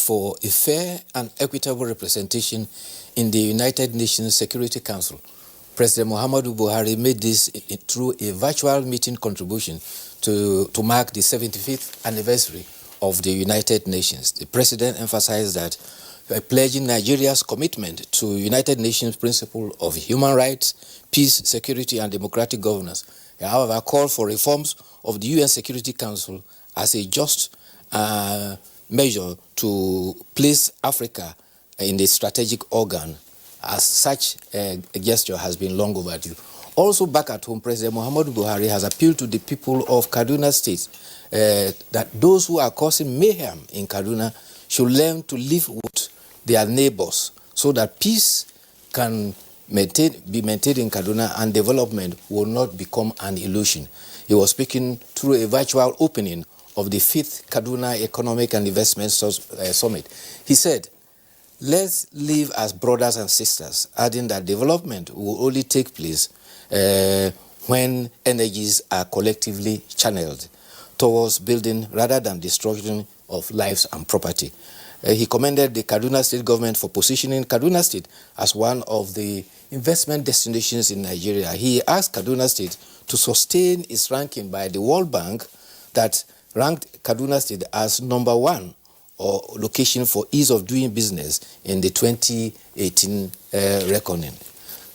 for a fair and equitable representation in the United Nations Security Council. President Muhammadu Buhari made this through a virtual meeting contribution to mark the 75th anniversary of the United Nations. The president emphasized that by pledging Nigeria's commitment to United Nations principle of human rights, peace, security, and democratic governance. He, however, called for reforms of the UN Security Council as a just measure to place Africa in the strategic organ. As such a gesture has been long overdue. Also back at home, President Muhammadu Buhari has appealed to the people of Kaduna State that those who are causing mayhem in Kaduna should learn to live with their neighbors so that peace can be maintained in Kaduna and development will not become an illusion. He was speaking through a virtual opening of the 5th Kaduna Economic and Investment Summit. He said, "Let's live as brothers and sisters," adding that development will only take place when energies are collectively channeled towards building rather than destruction of lives and property. He commended the Kaduna State government for positioning Kaduna State as one of the investment destinations in Nigeria. He asked Kaduna State to sustain its ranking by the World Bank that ranked Kaduna State as #1 or location for ease of doing business in the 2018 reckoning.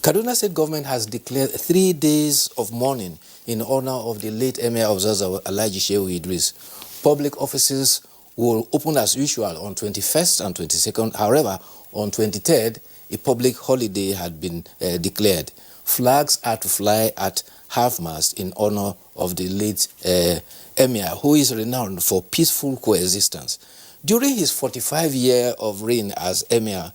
Kaduna State government has declared 3 days of mourning in honor of the late Emir of Zazzau, Alhaji Shehu Idris. Public offices will open as usual on 21st and 22nd. However, on 23rd, a public holiday had been declared. Flags are to fly at half-mast in honor of the late Emir, who is renowned for peaceful coexistence. During his 45-year of reign as Emir,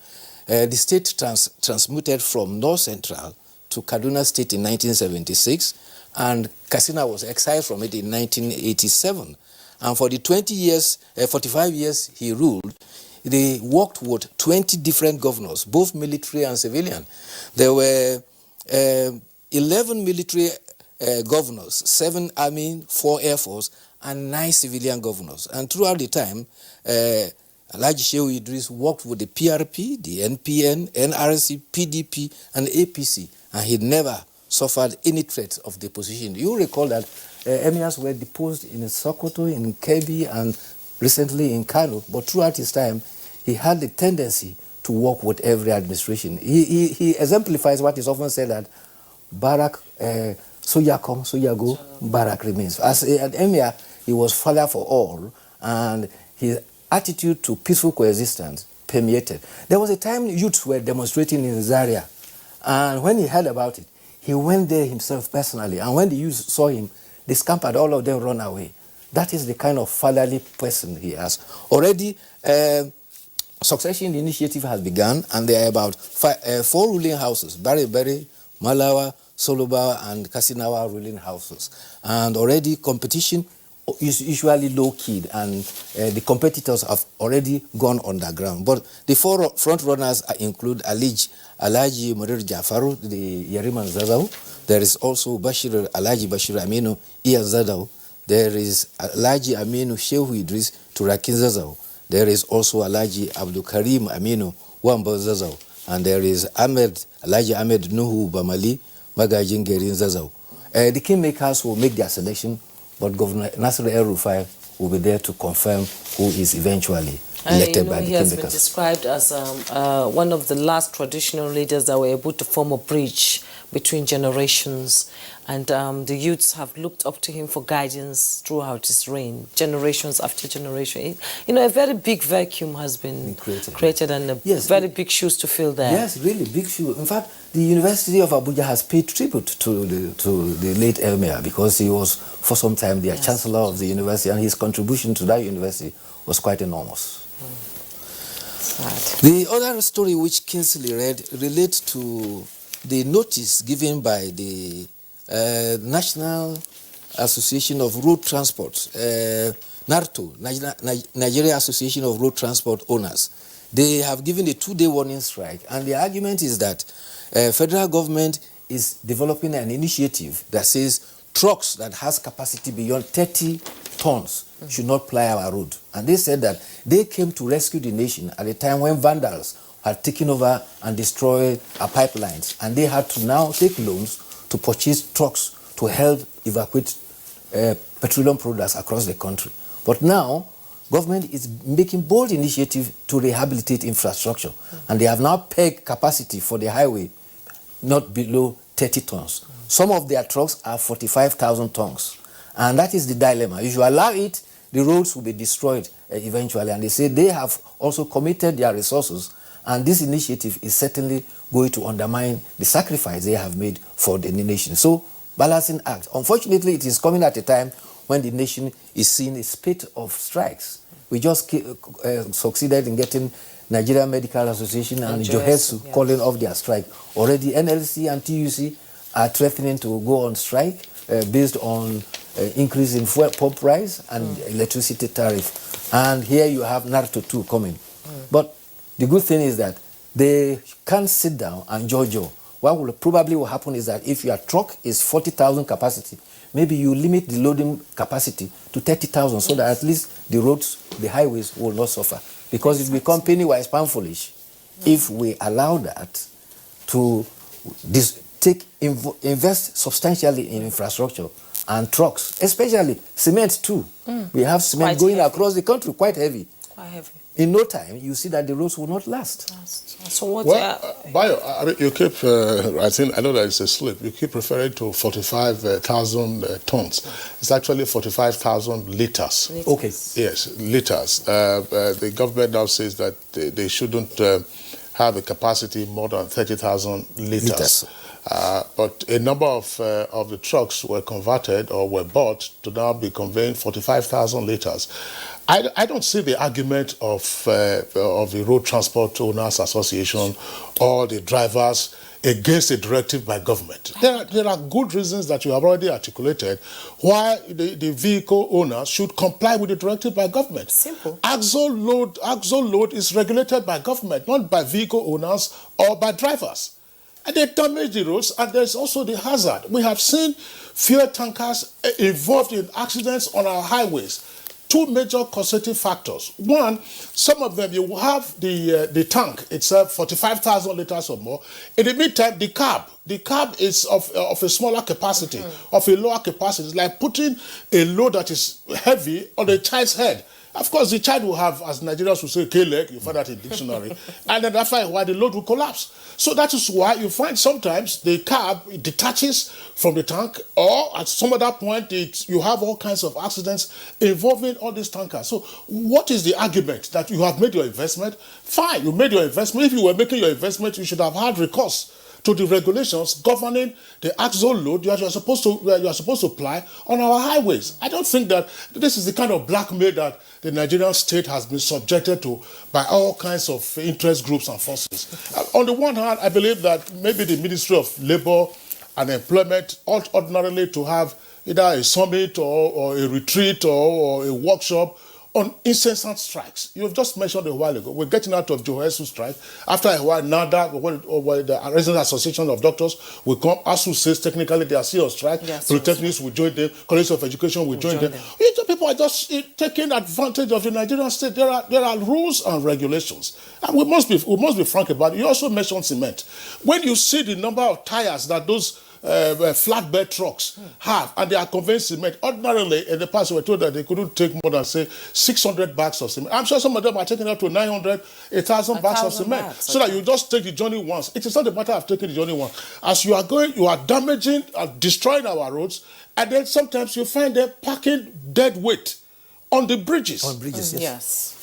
the state transmuted from North Central to Kaduna State in 1976, and Katsina was exiled from it in 1987. And for the 45 years he ruled, they worked with 20 different governors, both military and civilian. There were 11 military governors, 7 army, 4 air force, and 9 civilian governors. And throughout the time, Alhaji Shehu Idris worked with the PRP, the NPN, NRC, PDP, and APC, and he never suffered any threat of deposition. You recall that emirs were deposed in Sokoto, in Kebbi, and recently in Kano, but throughout his time, he had the tendency to work with every administration. He exemplifies what is often said that Barak, Soya come, Soya go, Barak remains. As an emir, he was father for all, and his attitude to peaceful coexistence permeated. There was a time youths were demonstrating in Zaria, and when he heard about it, he went there himself personally, and when the youth saw him, they scampered, all of them run away. That is the kind of fatherly person he has. Already, succession initiative has begun, and there are about 4 ruling houses, Bari, Malawa, Soloba, and Kasinawa ruling houses. And already competition is usually low-key, and the competitors have already gone underground. But the 4 front runners include Alhaji Murir Jafaru, the Yariman Zazzau. There is also Alhaji Bashir Aminu Iya Zazzau. There is Alhaji Aminu Shehu Idris Turakin Zazzau. There is also Alhaji Abdul Karim Aminu Wamba Zazzau. And there is Alhaji Ahmed Nuhu Bamali Magajin Gerin Zazzau. The kingmakers will make their selection, but Governor Nasir El-Rufai will be there to confirm who is eventually elected by the kingmakers. He has been described as one of the last traditional leaders that were able to form a bridge between generations, and the youths have looked up to him for guidance throughout his reign, generations after generation. You know, a very big vacuum has been created and very big shoes to fill there. Yes, really big shoes. In fact, the University of Abuja has paid tribute to the late Emir, because he was for some time the chancellor of the university, and his contribution to that university was quite enormous. The other story which Kingsley read relates to the notice given by the National Association of Road Transport, NARTO, Nigeria Association of Road Transport Owners. They have given a 2-day warning strike, and the argument is that federal government is developing an initiative that says trucks that has capacity beyond 30 tons should not ply our road. And they said that they came to rescue the nation at a time when vandals had taken over and destroyed our pipelines. And they had to now take loans to purchase trucks to help evacuate petroleum products across the country. But now, government is making bold initiative to rehabilitate infrastructure. And they have now pegged capacity for the highway not below 30 tons. Some of their trucks are 45,000 tons. And that is the dilemma. If you allow it, the roads will be destroyed eventually. And they say they have also committed their resources, and this initiative is certainly going to undermine the sacrifice they have made for the nation. So, balancing act. Unfortunately, it is coming at a time when the nation is seeing a spate of strikes. We just succeeded in getting Nigerian Medical Association and Johesu calling off their strike. Already NLC and TUC are threatening to go on strike based on increase in fuel pump price and electricity tariff. And here you have Naruto 2 coming. But the good thing is that they can't sit down and jojo. What will probably happen is that if your truck is 40,000 capacity, maybe you limit the loading capacity to 30,000 so that at least the roads, the highways will not suffer. Because it becomes penny-wise, pound-foolish if we allow that to invest substantially in infrastructure and trucks, especially cement too. We have cement quite going heavy across the country, quite heavy. Quite heavy. In no time, you see that the roads will not last. So what? Bayo, I mean, you keep, I know that it's a slip, you keep referring to 45,000 tons. It's actually 45,000 liters. Okay. Yes, liters. The government now says that they shouldn't have a capacity more than 30,000 liters. But a number of the trucks were converted or were bought to now be conveying 45,000 liters. I don't see the argument of the Road Transport Owners Association or the drivers against a directive by government. There are good reasons that you have already articulated why the vehicle owners should comply with the directive by government. Simple. Axle load is regulated by government, not by vehicle owners or by drivers. And they damage the roads, and there's also the hazard. We have seen fuel tankers involved in accidents on our highways. Two major causative factors. One, some of them, you have the tank itself, 45,000 liters or more. In the meantime, the cab is of a smaller capacity, of a lower capacity. It's like putting a load that is heavy on a child's head. Of course, the child will have, as Nigerians will say, K-leg, you find that in dictionary, and then after a while, the load will collapse. So that is why you find sometimes the cab detaches from the tank, or at some other point, you have all kinds of accidents involving all these tankers. So what is the argument that you have made your investment? Fine, you made your investment. If you were making your investment, you should have had recourse to the regulations governing the axle load you are supposed to apply on our highways. I don't think that this is the kind of blackmail that the Nigerian state has been subjected to by all kinds of interest groups and forces. On the one hand, I believe that maybe the Ministry of Labour and Employment ought ordinarily to have either a summit or a retreat or a workshop on incessant strikes. You've just mentioned a while ago, we're getting out of Johesu strike. After a while, NADA, the Resident Association of Doctors, will come. ASU says technically they are still on strike. Yes, Polytechnics will join them. College of Education will join them. People are just taking advantage of the Nigerian state. There are rules and regulations. And we must be frank about it. You also mentioned cement. When you see the number of tires that those flatbed trucks have, and they are conveying cement. Ordinarily, in the past, we were told that they couldn't take more than, say, 600 bags of cement. I'm sure some of them are taking up to 900, 1,000 bags of cement. So that you just take the journey once. It is not a matter of taking the journey once. As you are going, you are damaging and destroying our roads, and then sometimes you find them packing dead weight on the bridges. On bridges, yes.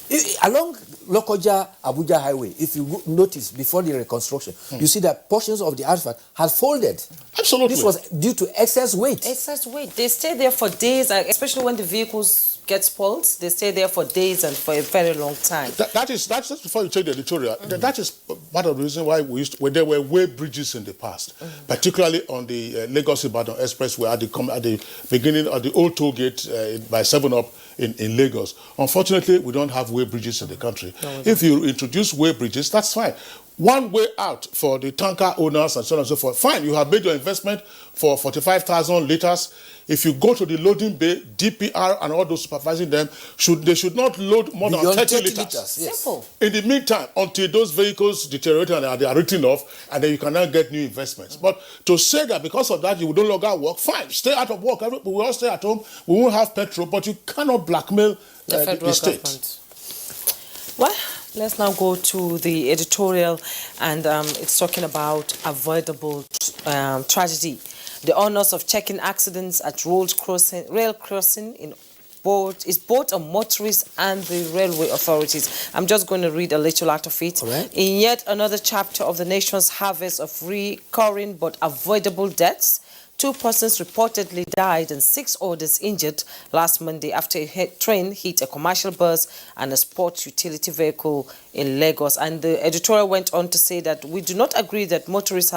Along Lokoja Abuja highway, if you notice before the reconstruction, you see that portions of the asphalt had folded. Absolutely. This was due to excess weight. Excess weight. They stay there for days, especially when the vehicles get spoiled. They stay there for days and for a very long time. That's just before you take the editorial. That is part of the reason why when there were weight bridges in the past, particularly on the Lagos-Ibadan Expressway at the beginning of the old toll gate by 7-Up in Lagos. Unfortunately, we don't have weight bridges in the country. No, if you introduce weight bridges, that's fine. one way out for the tanker owners and so on and so forth. Fine, you have made your investment for 45,000 liters. If you go to the loading bay, DPR and all those supervising them, they should not load more than 30 liters. Yes. Simple. In the meantime, until those vehicles deteriorate and they are written off, and then you cannot get new investments. But to say that because of that you will no longer work, fine, stay out of work. We will all stay at home. We won't have petrol, but you cannot blackmail the state. Government. Well, let's now go to the editorial, and it's talking about avoidable tragedy. The onus of checking accidents at rail crossing is both on motorists and the railway authorities. I'm just going to read a little out of it. Right. In yet another chapter of the nation's harvest of recurring but avoidable deaths, 2 persons reportedly died and 6 others injured last Monday after a train hit a commercial bus and a sports utility vehicle in Lagos. And the editorial went on to say that we do agree that motorists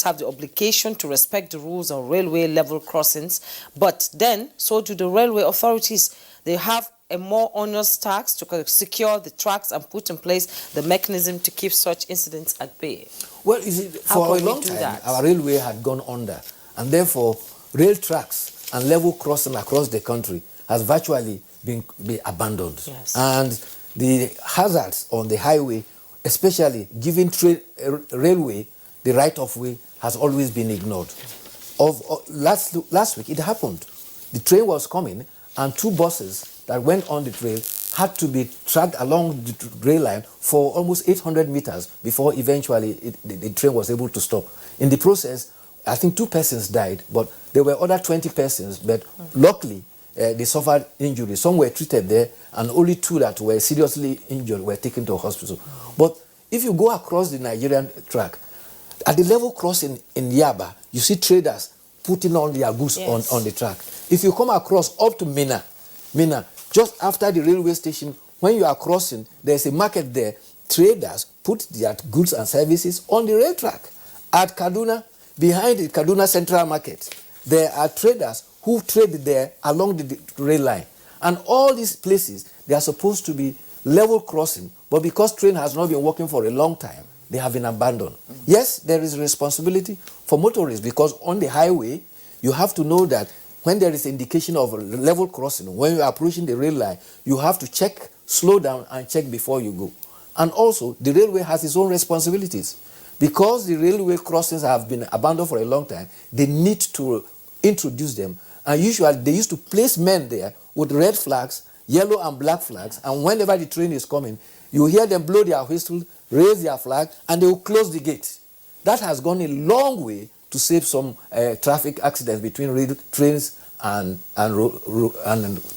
have the obligation to respect the rules on railway level crossings, but then so do the railway authorities. They have a more onerous task to secure the tracks and put in place the mechanism to keep such incidents at bay. Well, for a long time, our railway had gone under, and therefore rail tracks and level crossing across the country has virtually been abandoned. Yes. And the hazards on the highway, especially giving railway the right of way, has always been ignored. Last week it happened. The train was coming, and 2 buses that went on the trail had to be dragged along the rail line for almost 800 meters before eventually the train was able to stop. In the process, I think 2 persons died, but there were other 20 persons, but luckily they suffered injuries. Some were treated there, and only 2 that were seriously injured were taken to a hospital. But if you go across the Nigerian track, at the level crossing in Yaba, you see traders putting on their goods on the track. If you come across up to Mina, just after the railway station, when you are crossing, there's a market there. Traders put their goods and services on the rail track. At Kaduna, behind the Kaduna Central Market, there are traders who trade there along the rail line. And all these places, they are supposed to be level crossing, but because train has not been working for a long time, they have been abandoned. Yes, there is responsibility for motorists, because on the highway, you have to know that when there is indication of a level crossing, when you are approaching the rail line, you have to check, slow down and check before you go. And also, the railway has its own responsibilities. Because the railway crossings have been abandoned for a long time, they need to introduce them. And usually, they used to place men there with red flags, yellow and black flags, and whenever the train is coming, you hear them blow their whistle, raise their flag, and they will close the gate. That has gone a long way to save some traffic accidents between trains and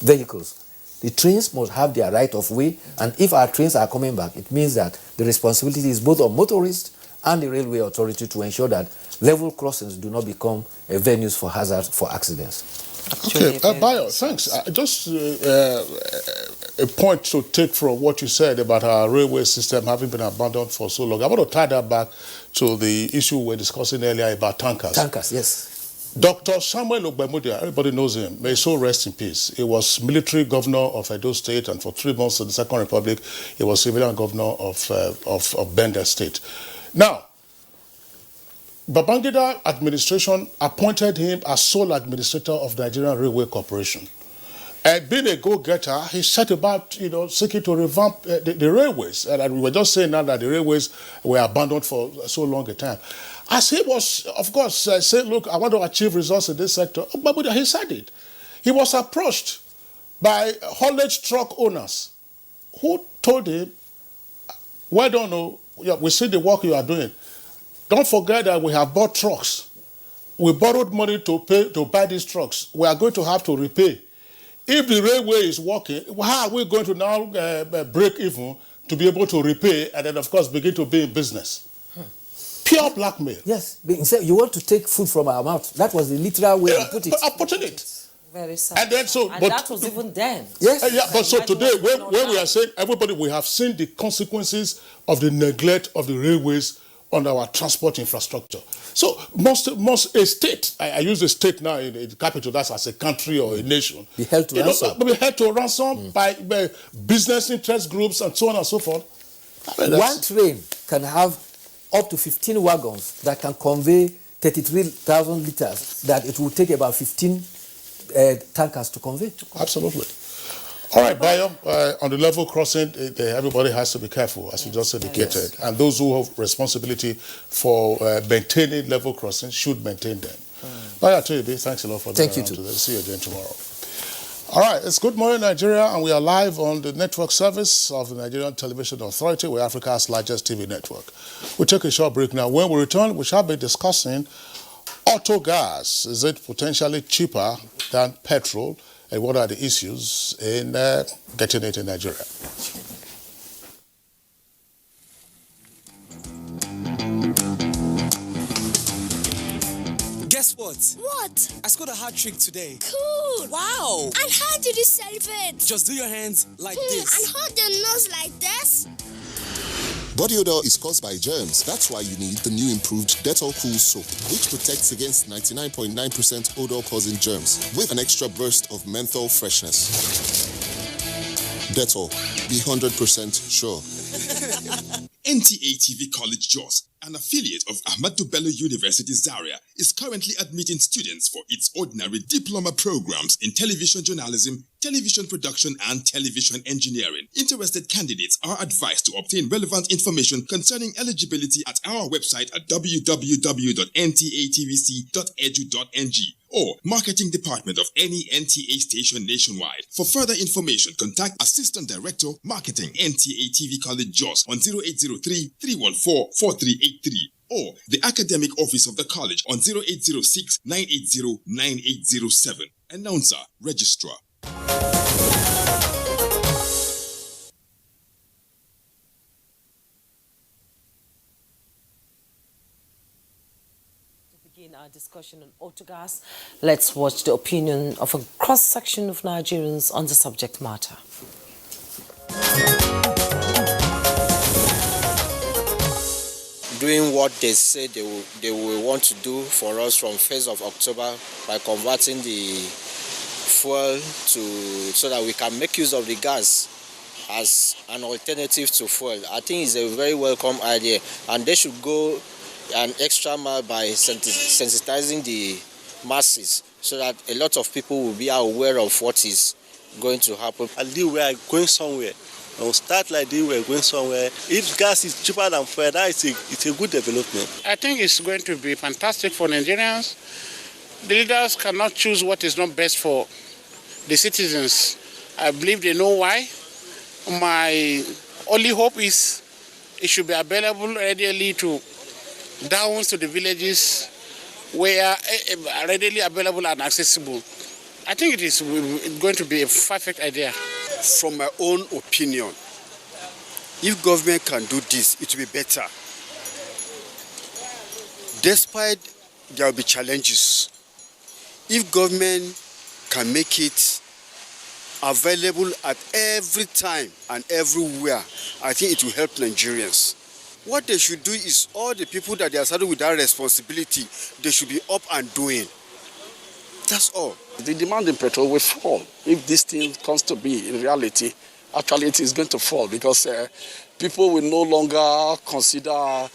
vehicles. The trains must have their right of way, and if our trains are coming back, it means that the responsibility is both on motorists and the railway authority to ensure that level crossings do not become venues for hazards, for accidents. Okay, Bayo, thanks. Just a point to take from what you said about our railway system having been abandoned for so long. I want to tie that back to the issue we were discussing earlier about tankers. Tankers, yes. Dr. Samuel Ogbemudia, everybody knows him, may so rest in peace. He was military governor of Edo State, and for 3 months in the Second Republic, he was civilian governor of Bender State. Now, Babangida administration appointed him as sole administrator of the Nigerian Railway Corporation. And being a go-getter, he set about, seeking to revamp the railways. And we were just saying now that the railways were abandoned for so long a time. As he was, of course, saying, look, I want to achieve results in this sector, but he said it. He was approached by haulage truck owners who told him, well, don't know, we see the work you are doing. Don't forget that we have bought trucks. We borrowed money to buy these trucks. We are going to have to repay. If the railway is working, how are we going to now break even to be able to repay and then, of course, begin to be in business? Pure blackmail. Yes. You want to take food from our mouth. That was the literal way I put it. I'm putting it. Very sad. And then that was even then. Yes. But so today, when we are saying, everybody, we have seen the consequences of the neglect of the railways on our transport infrastructure. So must a state, I use the state now in the capital, that's as a country or a nation, be held to ransom. Be held to ransom by business interest groups and so on and so forth. One train can have up to 15 wagons that can convey 33,000 liters that it will take about 15 tankers to convey. Absolutely. All right, Bayo, on the level crossing, everybody has to be careful, as you just indicated. Yes. And those who have responsibility for maintaining level crossing should maintain them. Bayo Atoyebe, thanks a lot for that. Thank you too. See you again tomorrow. All right, it's Good Morning Nigeria, and we are live on the network service of the Nigerian Television Authority. We're Africa's largest TV network. We'll take a short break now. When we return, we shall be discussing Autogas. Is it potentially cheaper than petrol? And what are the issues in getting it in Nigeria? Guess what? What? I scored a hat trick today. Cool. Wow. And how did you celebrate? Just do your hands like this. And hold your nose like this. Body odor is caused by germs. That's why you need the new improved Dettol Cool Soap, which protects against 99.9% odor-causing germs with an extra burst of menthol freshness. Dettol, be 100% sure. NTA TV College Jos, an affiliate of Ahmadu Bello University Zaria, is currently admitting students for its ordinary diploma programs in television journalism, television production, and television engineering. Interested candidates are advised to obtain relevant information concerning eligibility at our website at www.ntatvc.edu.ng or marketing department of any NTA station nationwide. For further information, contact Assistant Director, Marketing, NTA TV College Jos on 0803-314-4383 or the Academic Office of the College on 0806-980-9807. Announcer, Registrar. In our discussion on Autogas, let's watch the opinion of a cross-section of Nigerians on the subject matter. Doing what they say they will want to do for us from 1st of October by converting the fuel so that we can make use of the gas as an alternative to fuel. I think it's a very welcome idea, and they should go an extra mile by sensitizing the masses so that a lot of people will be aware of what is going to happen. I think we are going somewhere. When we start like this, we are going somewhere. If gas is cheaper than fuel, it's a good development. I think it's going to be fantastic for Nigerians. The leaders cannot choose what is not best for the citizens. I believe they know why. My only hope is it should be available readily down to the villages where readily available and accessible. I think it is going to be a perfect idea. From my own opinion, if government can do this, it will be better. Despite there will be challenges, if government can make it available at every time and everywhere, I think it will help Nigerians. What they should do is all the people that they are saddled with that responsibility, they should be up and doing. That's all. The demand in petrol will fall. If this thing comes to be in reality, actually it is going to fall because people will no longer consider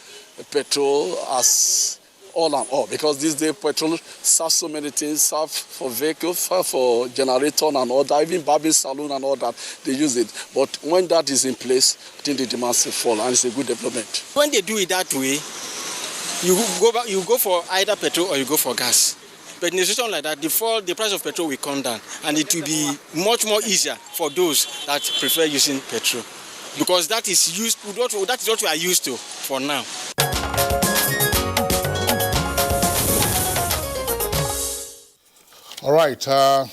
petrol as all and all, because these days petrol serves so many things, serve for vehicles, serve for generator and all that, even barbing salon and all that, they use it. But when that is in place, I think the demand will fall, and it's a good development. When they do it that way, you go for either petrol or you go for gas. But in a situation like that, the price of petrol will come down, and it will be much more easier for those that prefer using petrol, because that is what we are used to for now. All right, a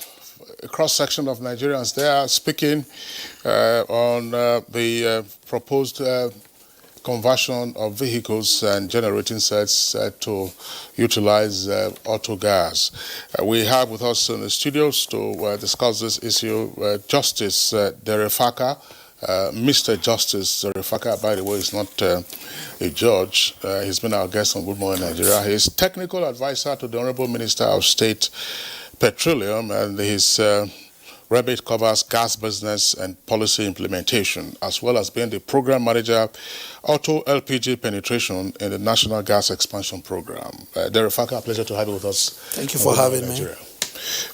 cross-section of Nigerians there speaking on the proposed conversion of vehicles and generating sets to utilize Autogas. We have with us in the studios to discuss this issue Justice Derefaka. Mr. Justice Derefaka, by the way, is not a judge. He's been our guest on Good Morning Nigeria. He's technical advisor to the Honorable Minister of State Petroleum, and he's Rebate covers gas business and policy implementation, as well as being the program manager, auto LPG penetration in the National Gas Expansion Program. Derefaka, a pleasure to have you with us. Thank you for having me.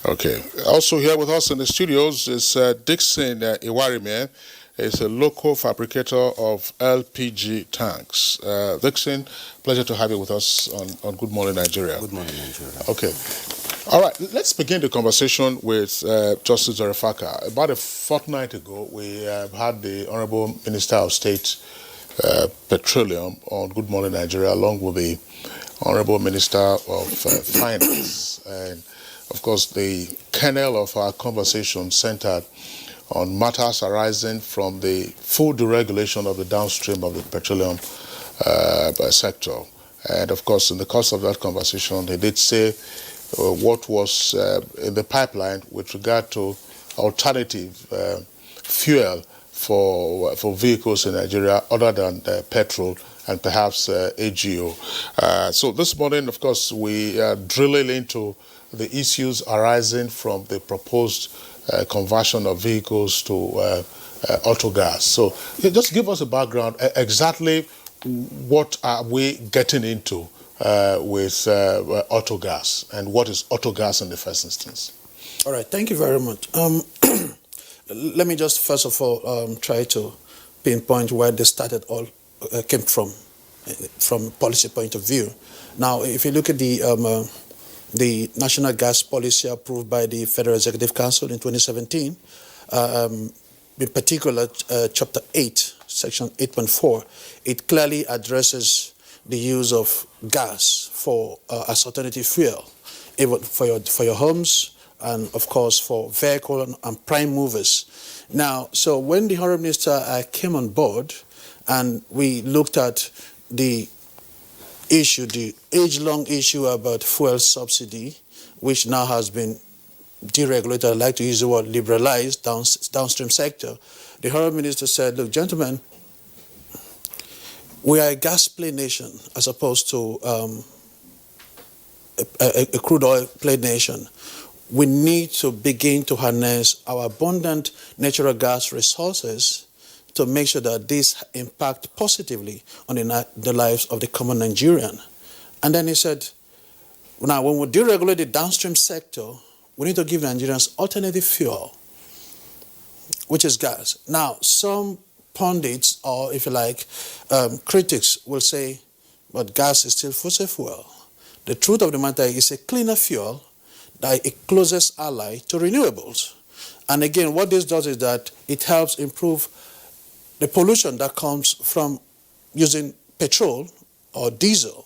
Okay. Also here with us in the studios is Dixon Iwarime. He's a local fabricator of LPG tanks. Dixon, pleasure to have you with us on Good Morning Nigeria. Good morning, Nigeria. Okay. All right, let's begin the conversation with Justice Derefaka. About a fortnight ago, we had the Honorable Minister of State Petroleum on Good Morning Nigeria, along with the Honorable Minister of Finance. And, of course, the kernel of our conversation centered on matters arising from the full deregulation of the downstream of the petroleum sector. And, of course, in the course of that conversation, he did say what was in the pipeline with regard to alternative fuel for vehicles in Nigeria other than petrol and perhaps AGO. So this morning, of course, we are drilling into the issues arising from the proposed conversion of vehicles to Autogas. So just give us a background, exactly what are we getting into with Autogas, and what is Autogas in the first instance? All right, thank you very much. Let me just first of all try to pinpoint where this started all came from a policy point of view. Now, if you look at the National Gas Policy approved by the Federal Executive Council in 2017, in particular, Chapter 8, Section 8.4, it clearly addresses the use of gas as alternative fuel, even for your homes and, of course, for vehicle and prime movers. Now, so when the Honourable Minister came on board and we looked at the issue, the age-long issue about fuel subsidy, which now has been deregulated, I'd like to use the word liberalized, downstream sector, the Honourable Minister said, look, gentlemen, we are a gas play nation as opposed to a crude oil play nation. We need to begin to harness our abundant natural gas resources to make sure that these impact positively on the lives of the common Nigerian. And then he said, now when we deregulate the downstream sector, we need to give Nigerians alternative fuel, which is gas. Now, some pundits, or if you like, critics will say, but gas is still fossil fuel. The truth of the matter is a cleaner fuel, that a closest ally to renewables. And again, what this does is that it helps improve the pollution that comes from using petrol or diesel.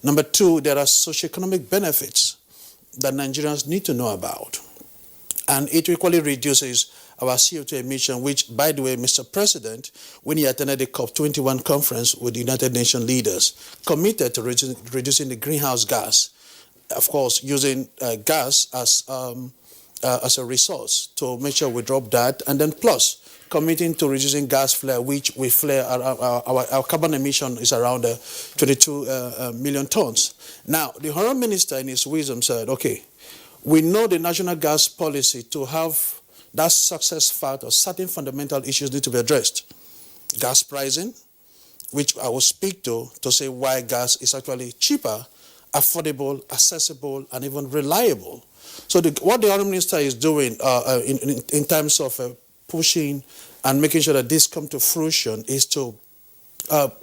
Number two, there are socioeconomic benefits that Nigerians need to know about. And it equally reduces our CO2 emission, which, by the way, Mr. President, when he attended the COP21 conference with the United Nations leaders, committed to reducing the greenhouse gas, of course, using gas as a resource to make sure we drop that, and then plus committing to reducing gas flare, which we flare, our carbon emission is around 22 million tons. Now, the Honourable Minister in his wisdom said, okay, we know the national gas policy to have that success factor, certain fundamental issues need to be addressed. Gas pricing, which I will speak to say why gas is actually cheaper, affordable, accessible, and even reliable. So what the Honourable Minister is doing in terms of pushing and making sure that this come to fruition is to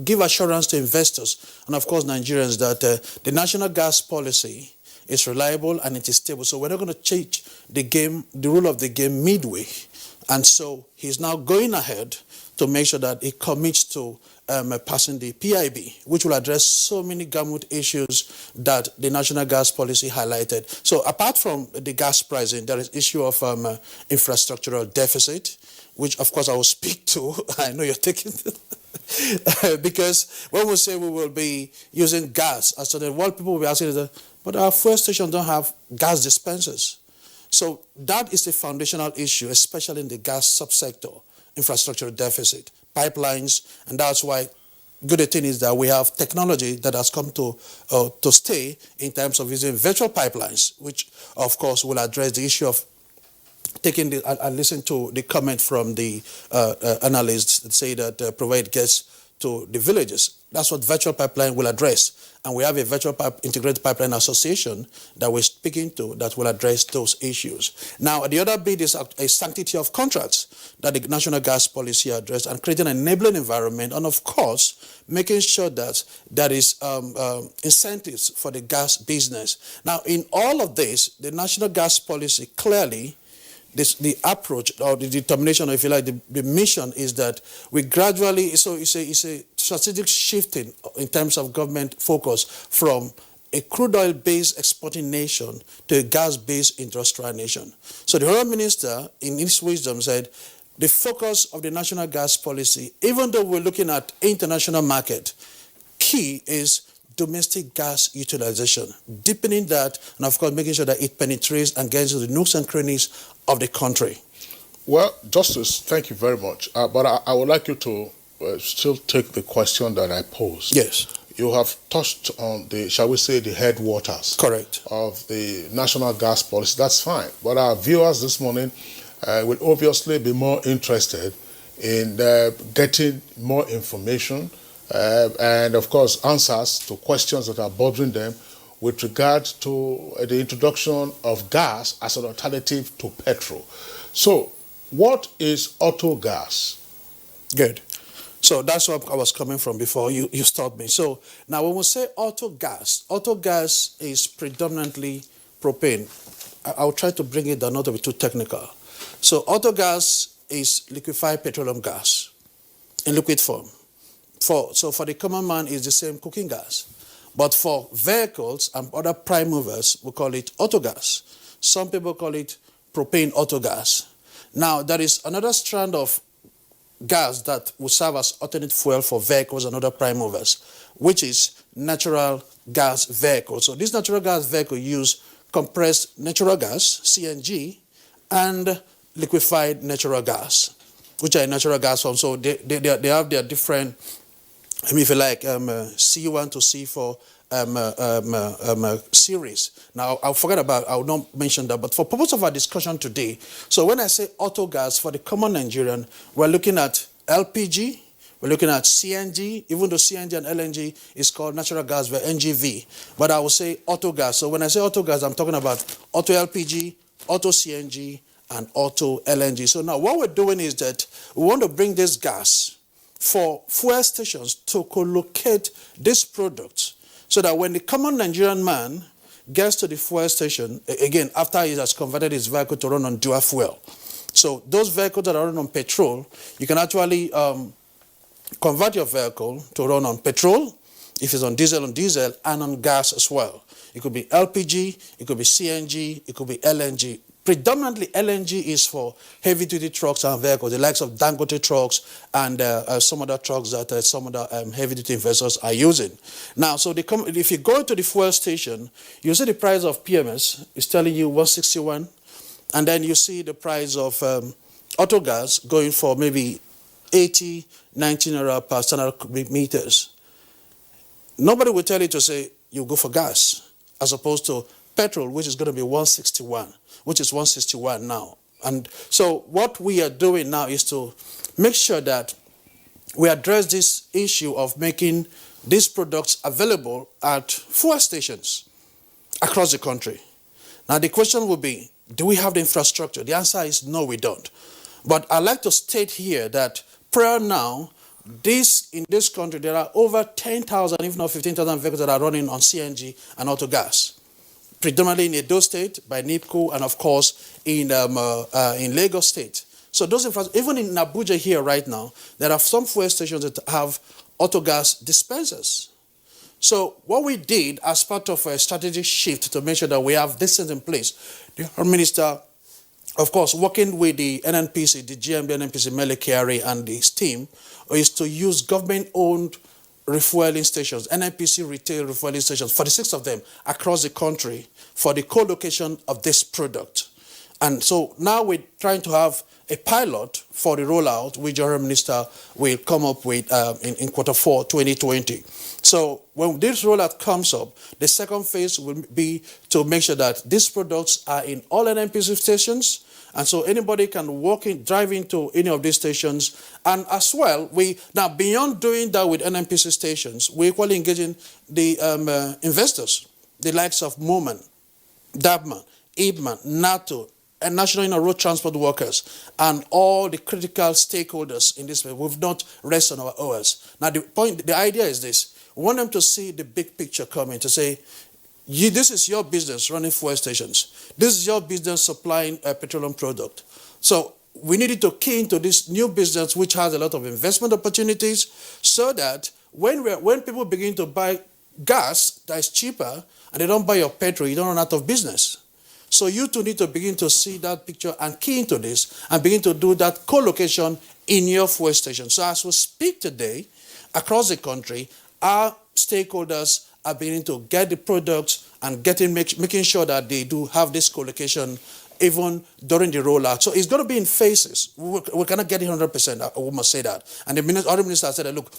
give assurance to investors and, of course, Nigerians that the national gas policy is reliable and it is stable. So we're not going to change the rule of the game midway. And so he's now going ahead to make sure that he commits to passing the PIB, which will address so many gamut issues that the national gas policy highlighted. So apart from the gas pricing, there is issue of infrastructural deficit, which of course I will speak to. I know you're taking because when we say we will be using gas, as to what people will be asking is, but our fuel stations don't have gas dispensers. So that is a foundational issue, especially in the gas subsector, infrastructural deficit, pipelines, and that's why good thing is that we have technology that has come to stay in terms of using virtual pipelines, which of course will address the issue of I listened to the comment from the analysts that say that provide gas to the villages. That's what virtual pipeline will address. And we have a virtual integrated pipeline association that we're speaking to that will address those issues. Now, the other bit is a sanctity of contracts that the national gas policy addressed, and creating an enabling environment, and of course, making sure that there is incentives for the gas business. Now, in all of this, the national gas policy clearly, the approach or the determination, or if you like, the mission is that we gradually, so it's a strategic shifting in terms of government focus from a crude oil-based exporting nation to a gas-based industrial nation. So the Honourable Minister, in his wisdom, said the focus of the national gas policy, even though we're looking at international market, key is domestic gas utilization, deepening that, and of course making sure that it penetrates and gets into the nooks and crannies of the country. Well, Justice, thank you very much. But I would like you to still take the question that I posed. Yes. You have touched on the, shall we say, the headwaters. Correct. Of the national gas policy. That's fine. But our viewers this morning will obviously be more interested in getting more information and, of course, answers to questions that are bothering them with regard to the introduction of gas as an alternative to petrol. So, what is Autogas? Good. So that's what I was coming from before you stopped me. So now when we say autogas is predominantly propane. I'll try to bring it down, not to be too technical. So autogas is liquefied petroleum gas in liquid form. So for the common man, it's the same cooking gas. But for vehicles and other prime movers, we call it autogas. Some people call it propane autogas. Now, there is another strand of gas that will serve as alternate fuel for vehicles and other prime movers, which is natural gas vehicles. So this natural gas vehicle use compressed natural gas, CNG, and liquefied natural gas, which are natural gas form. So they have their different, if you like, C1 to C4 series. Now, I will not mention that, but for purpose of our discussion today, so when I say autogas for the common Nigerian, we're looking at LPG, we're looking at CNG, even though CNG and LNG is called natural gas, by NGV, but I will say autogas. So when I say autogas, I'm talking about auto LPG, auto CNG, and auto LNG. So now what we're doing is that we want to bring this gas for fuel stations to co-locate this product, so that when the common Nigerian man gets to the fuel station, again, after he has converted his vehicle to run on dual fuel. So those vehicles that are running on petrol, you can actually convert your vehicle to run on petrol, if it's on diesel, and on gas as well. It could be LPG, it could be CNG, it could be LNG. Predominantly, LNG is for heavy-duty trucks and vehicles, the likes of Dangote trucks and some other trucks that some other heavy-duty investors are using. Now, so if you go to the fuel station, you see the price of PMS is telling you 161, and then you see the price of Autogas going for maybe 80, 19 naira per standard cubic meters. Nobody will tell you to say you go for gas, as opposed to petrol, which is going to be 161, which is 161 now. And so what we are doing now is to make sure that we address this issue of making these products available at fuel stations across the country. Now the question will be, do we have the infrastructure? The answer is no, we don't. But I'd like to state here that prior now, in this country, there are over 10,000, if not 15,000 vehicles that are running on CNG and autogas. Predominantly in Edo State by NIPCO, and of course in Lagos State. So those even in Abuja here right now, there are some fuel stations that have autogas dispensers. So what we did as part of a strategic shift to make sure that we have this in place, the Minister, of course, working with the NNPC, the GMB, NNPC, Mele Kyari, and his team, is to use government-owned refueling stations, NNPC retail refueling stations, 46 of them across the country for the co-location of this product. And so now we're trying to have a pilot for the rollout, which the Honourable Minister will come up with in Q4 2020. So when this rollout comes up, the second phase will be to make sure that these products are in all NNPC stations, And so anybody can drive into any of these stations. And as well, now beyond doing that with NNPC stations, we're equally engaging the investors, the likes of Moman, Dabman, IBMAN, NATO, and National Road Transport Workers, and all the critical stakeholders in this way. We've not rested on our oars. Now the idea is this. We want them to see the big picture coming, to say, this is your business running fuel stations. This is your business supplying a petroleum product. So we needed to key into this new business, which has a lot of investment opportunities, so that when people begin to buy gas that is cheaper and they don't buy your petrol, you don't run out of business. So you too need to begin to see that picture and key into this and begin to do that co-location in your fuel station. So as we speak today, across the country, our stakeholders are beginning to get the products and making sure that they do have this co-location even during the rollout. So it's going to be in phases. We cannot get it 100%, we must say that. And the other minister said, look,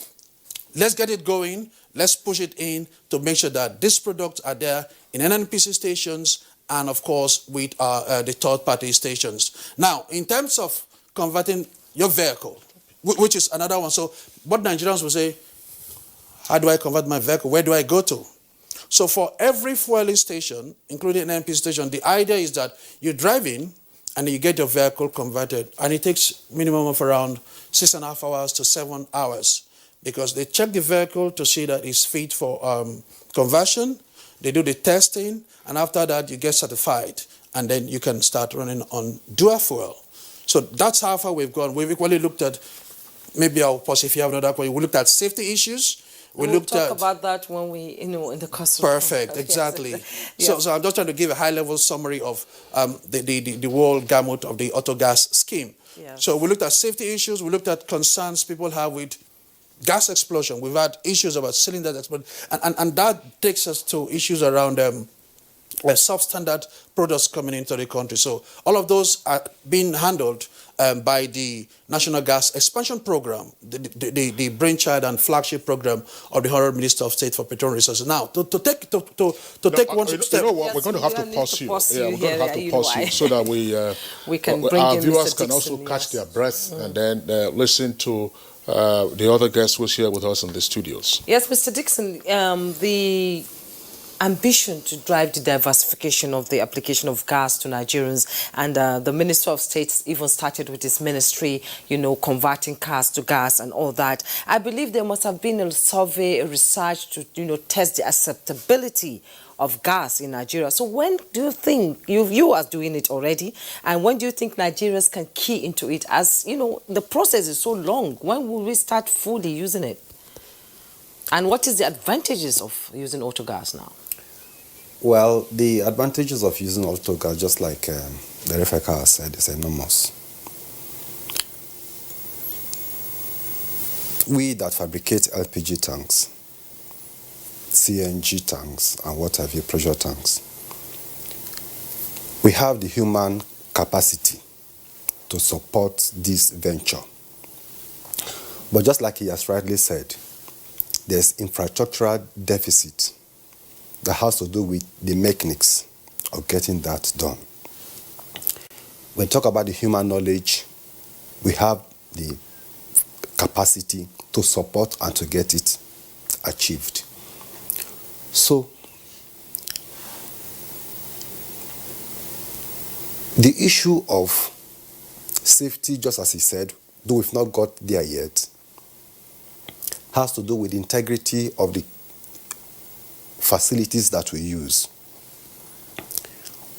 let's get it going, let's push it in to make sure that these products are there in NNPC stations and, of course, with the third-party stations. Now, in terms of converting your vehicle, which is another one, so what Nigerians will say, how do I convert my vehicle? Where do I go to? So for every fueling station, including an NNPC station, the idea is that you drive in and you get your vehicle converted. And it takes minimum of around 6.5 hours to 7 hours, because they check the vehicle to see that it's fit for conversion. They do the testing, and after that, you get certified. And then you can start running on dual fuel. So that's how far we've gone. We've equally looked at, maybe I'll pause if you have another question. We looked at safety issues. We'll talk about that when we, in the customer. Perfect, exactly. Yes. So I'm just trying to give a high-level summary of the whole gamut of the Autogas scheme. Yes. So we looked at safety issues. We looked at concerns people have with gas explosion. We've had issues about cylinders exploding. And that takes us to issues around substandard products coming into the country. So all of those are being handled by the National Gas Expansion Program, the brainchild and flagship program of the Honourable Minister of State for Petroleum Resources. Now, to take one step. You know what? We're going to have to pause you. Yeah, we're going to have to pause you so that we can bring our in viewers Mr. can Dixon, also catch their breath and then listen to the other guests who's here with us in the studios. Yes, Mr. Dixon, the ambition to drive the diversification of the application of gas to Nigerians, and the Minister of State even started with his ministry, converting cars to gas and all that. I believe there must have been a survey, a research to, test the acceptability of gas in Nigeria. So when do you think, you are doing it already, and when do you think Nigerians can key into it? As, the process is so long. When will we start fully using it? And what is the advantages of using Autogas now? Well, the advantages of using Autogas, just like the Refeka said, is enormous. We that fabricate LPG tanks, CNG tanks, and what have you, pressure tanks, we have the human capacity to support this venture. But just like he has rightly said, there's infrastructural deficit that has to do with the mechanics of getting that done. When we talk about the human knowledge, we have the capacity to support and to get it achieved. So, the issue of safety, just as he said, though we've not got there yet, has to do with the integrity of the facilities that we use.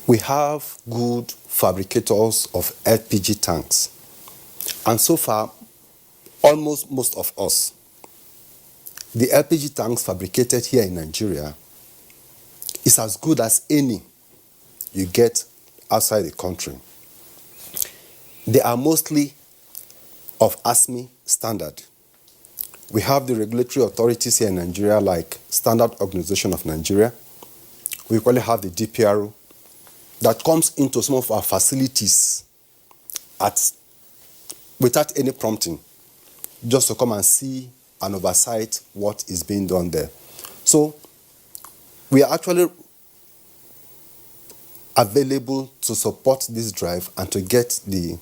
We have good fabricators of LPG tanks, and so far, almost most of us, the LPG tanks fabricated here in Nigeria is as good as any you get outside the country. They are mostly of ASME standard. We have the regulatory authorities here in Nigeria, like Standard Organization of Nigeria. We equally have the DPRO that comes into some of our facilities without any prompting, just to come and see and oversight what is being done there. So we are actually available to support this drive and to get the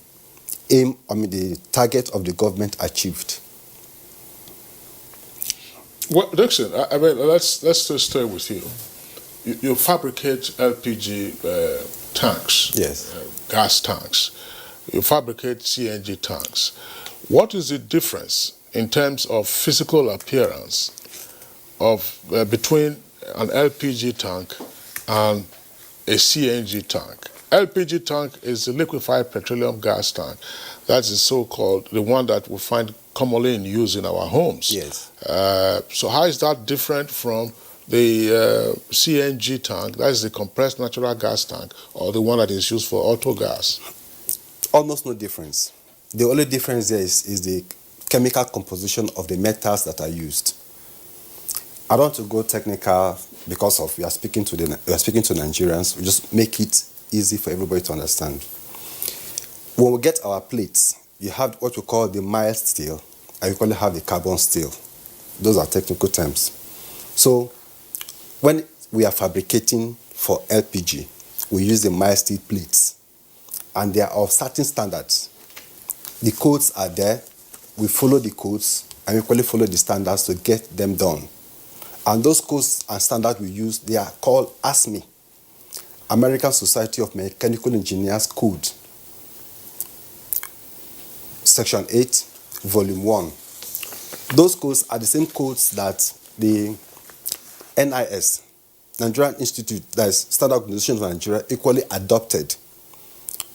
aim, the target of the government achieved. Well, Dixon, I mean, let's just stay with you. You fabricate LPG tanks, yes, gas tanks. You fabricate CNG tanks. What is the difference in terms of physical appearance of between an LPG tank and a CNG tank? LPG tank is a liquefied petroleum gas tank. That's the so-called, the one that we find commonly in use in our homes. Yes. So how is that different from the CNG tank, that is the compressed natural gas tank, or the one that is used for autogas? Almost no difference. The only difference there is the chemical composition of the metals that are used. I don't want to go technical because of we are speaking to Nigerians. We just make it easy for everybody to understand. When we get our plates, you have what we call the mild steel, and you have the carbon steel. Those are technical terms. So when we are fabricating for LPG, we use the mild steel plates, and they are of certain standards. The codes are there. We follow the codes, and we follow the standards to get them done. And those codes and standards we use, they are called ASME, American Society of Mechanical Engineers Code, Section 8, Volume 1. Those codes are the same codes that the NIS, Nigerian Institute, that is Standard Organization of Nigeria, equally adopted.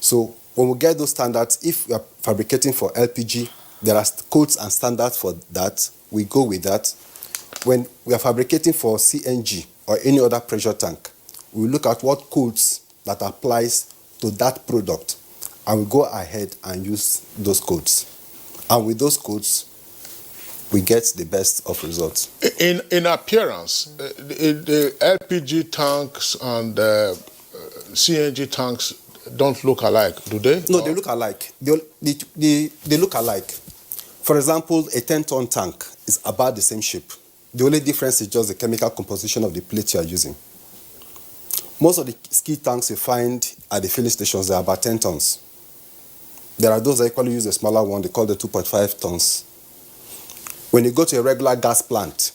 So when we get those standards, if we are fabricating for LPG, there are codes and standards for that. We go with that. When we are fabricating for CNG or any other pressure tank, we look at what codes that applies to that product, and we go ahead and use those codes. And with those codes, we get the best of results. In appearance, the LPG tanks and CNG tanks don't look alike, do they? No, they look alike. They look alike. For example, a 10-ton tank is about the same shape. The only difference is just the chemical composition of the plate you are using. Most of the ski tanks you find at the filling stations, they are about 10 tons. There are those that equally use a smaller one, they call the 2.5 tons. When you go to a regular gas plant,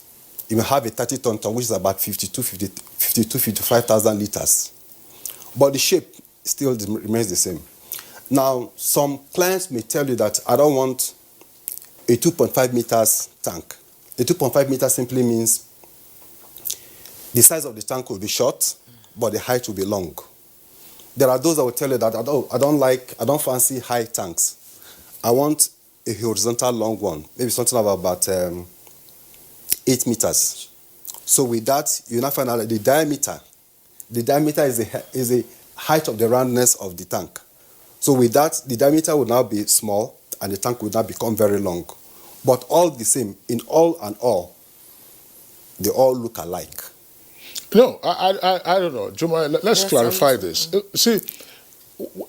you may have a 30-ton tank, which is about 55,000 liters. But the shape still remains the same. Now, some clients may tell you that I don't want a 2.5 meters tank. A 2.5 meters simply means the size of the tank will be short, but the height will be long. There are those that will tell you that I don't fancy high tanks. I want a horizontal long one, maybe something of about 8 meters. So with that, you now find out that the diameter is the height of the roundness of the tank. So with that, the diameter will now be small, and the tank will now become very long. But all the same, in all and all, they all look alike. No, I don't know. Juma, let's clarify this. See,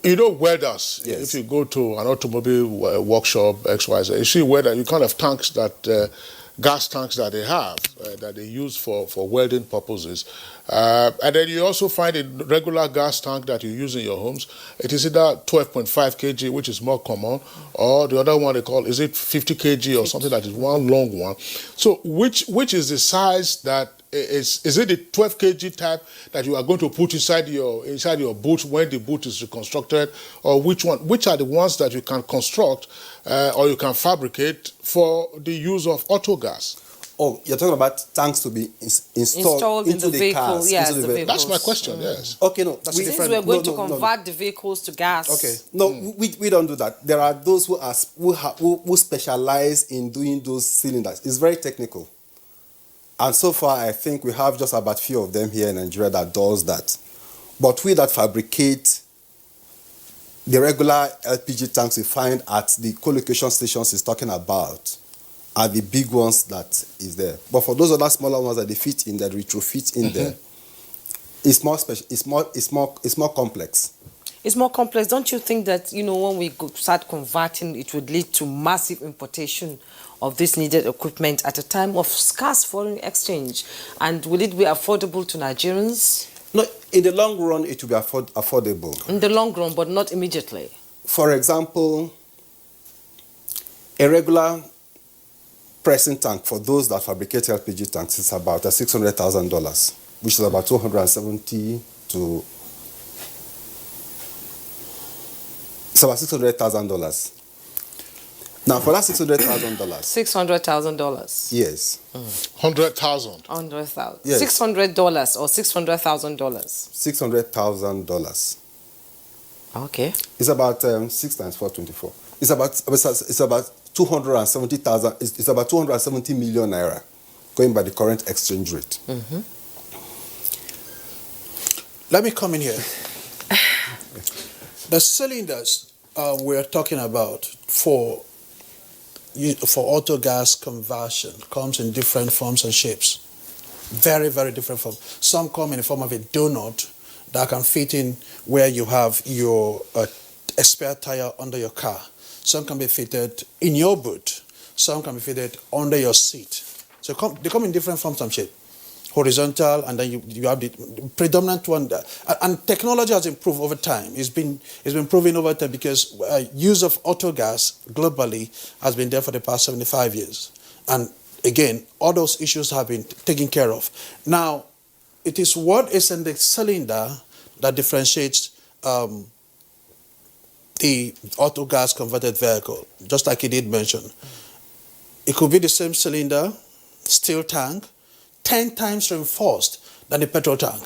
you know welders, yes. If you go to an automobile workshop, XYZ, you see whether you kind of tanks that, gas tanks that they have, that they use for welding purposes. And then you also find a regular gas tank that you use in your homes. It is either 12.5 kg, which is more common, or the other one they call, is it 50 kg or something that is one long one. So which is the size that is it the 12 kg type that you are going to put inside your boot when the boot is reconstructed, or which are the ones that you can construct or you can fabricate for the use of autogas? Oh, you're talking about tanks to be installed into the vehicle, cars. Yes, into the vehicles. That's my question, yes. Okay, no. That's Since we're going to convert the vehicles to gas. Okay, no, we don't do that. There are those who specialize in doing those cylinders. It's very technical. And so far, I think we have just about few of them here in Nigeria that does that. But we that fabricate the regular LPG tanks we find at the co-location stations is talking about are the big ones that is there. But for those other smaller ones that they fit in, that retrofit in there, it's more special. It's more complex. It's more complex. Don't you think that, when we start converting, it would lead to massive importation of this needed equipment at a time of scarce foreign exchange? And will it be affordable to Nigerians? No, in the long run, it will be affordable. In the long run, but not immediately. For example, a regular pressing tank for those that fabricate LPG tanks is about $600,000, which is about 270 to. It's about $600,000. Now, for that $600,000. $600,000. Yes. 100,000. 100,000. Yes. $600 or $600,000. $600,000. Okay. It's about 6 times 424. It's about 270,000. It's about 270 million naira, going by the current exchange rate. Mm-hmm. Let me come in here. The cylinders we're talking about for Autogas conversion comes in different forms and shapes. Very, very different forms. Some come in the form of a donut that can fit in where you have your a spare tire under your car. Some can be fitted in your boot. Some can be fitted under your seat. So they come in different forms and shapes. Horizontal, and then you have the predominant one. And technology has improved over time. It's been improving over time because use of autogas globally has been there for the past 75 years. And again, all those issues have been taken care of. Now, it is what is in the cylinder that differentiates the autogas converted vehicle, just like you did mention. It could be the same cylinder, steel tank, 10 times reinforced than the petrol tank,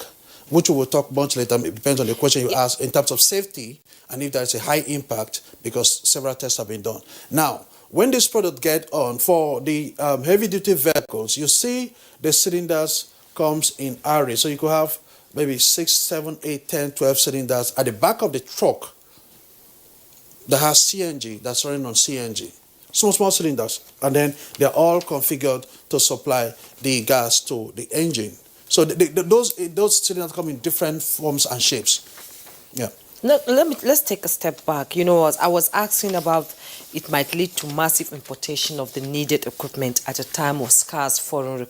which we will talk much later. It depends on the question you ask in terms of safety and if there is a high impact, because several tests have been done. Now, when this product get on for the heavy-duty vehicles, you see the cylinders comes in array. So you could have maybe 6, 7, 8, 10, 12 cylinders at the back of the truck that has CNG, that's running on CNG. Small cylinders, and then they're all configured to supply the gas to the engine. So those cylinders come in different forms and shapes. Yeah. No, let's take a step back. You know, I was asking about it might lead to massive importation of the needed equipment at a time of scarce foreign,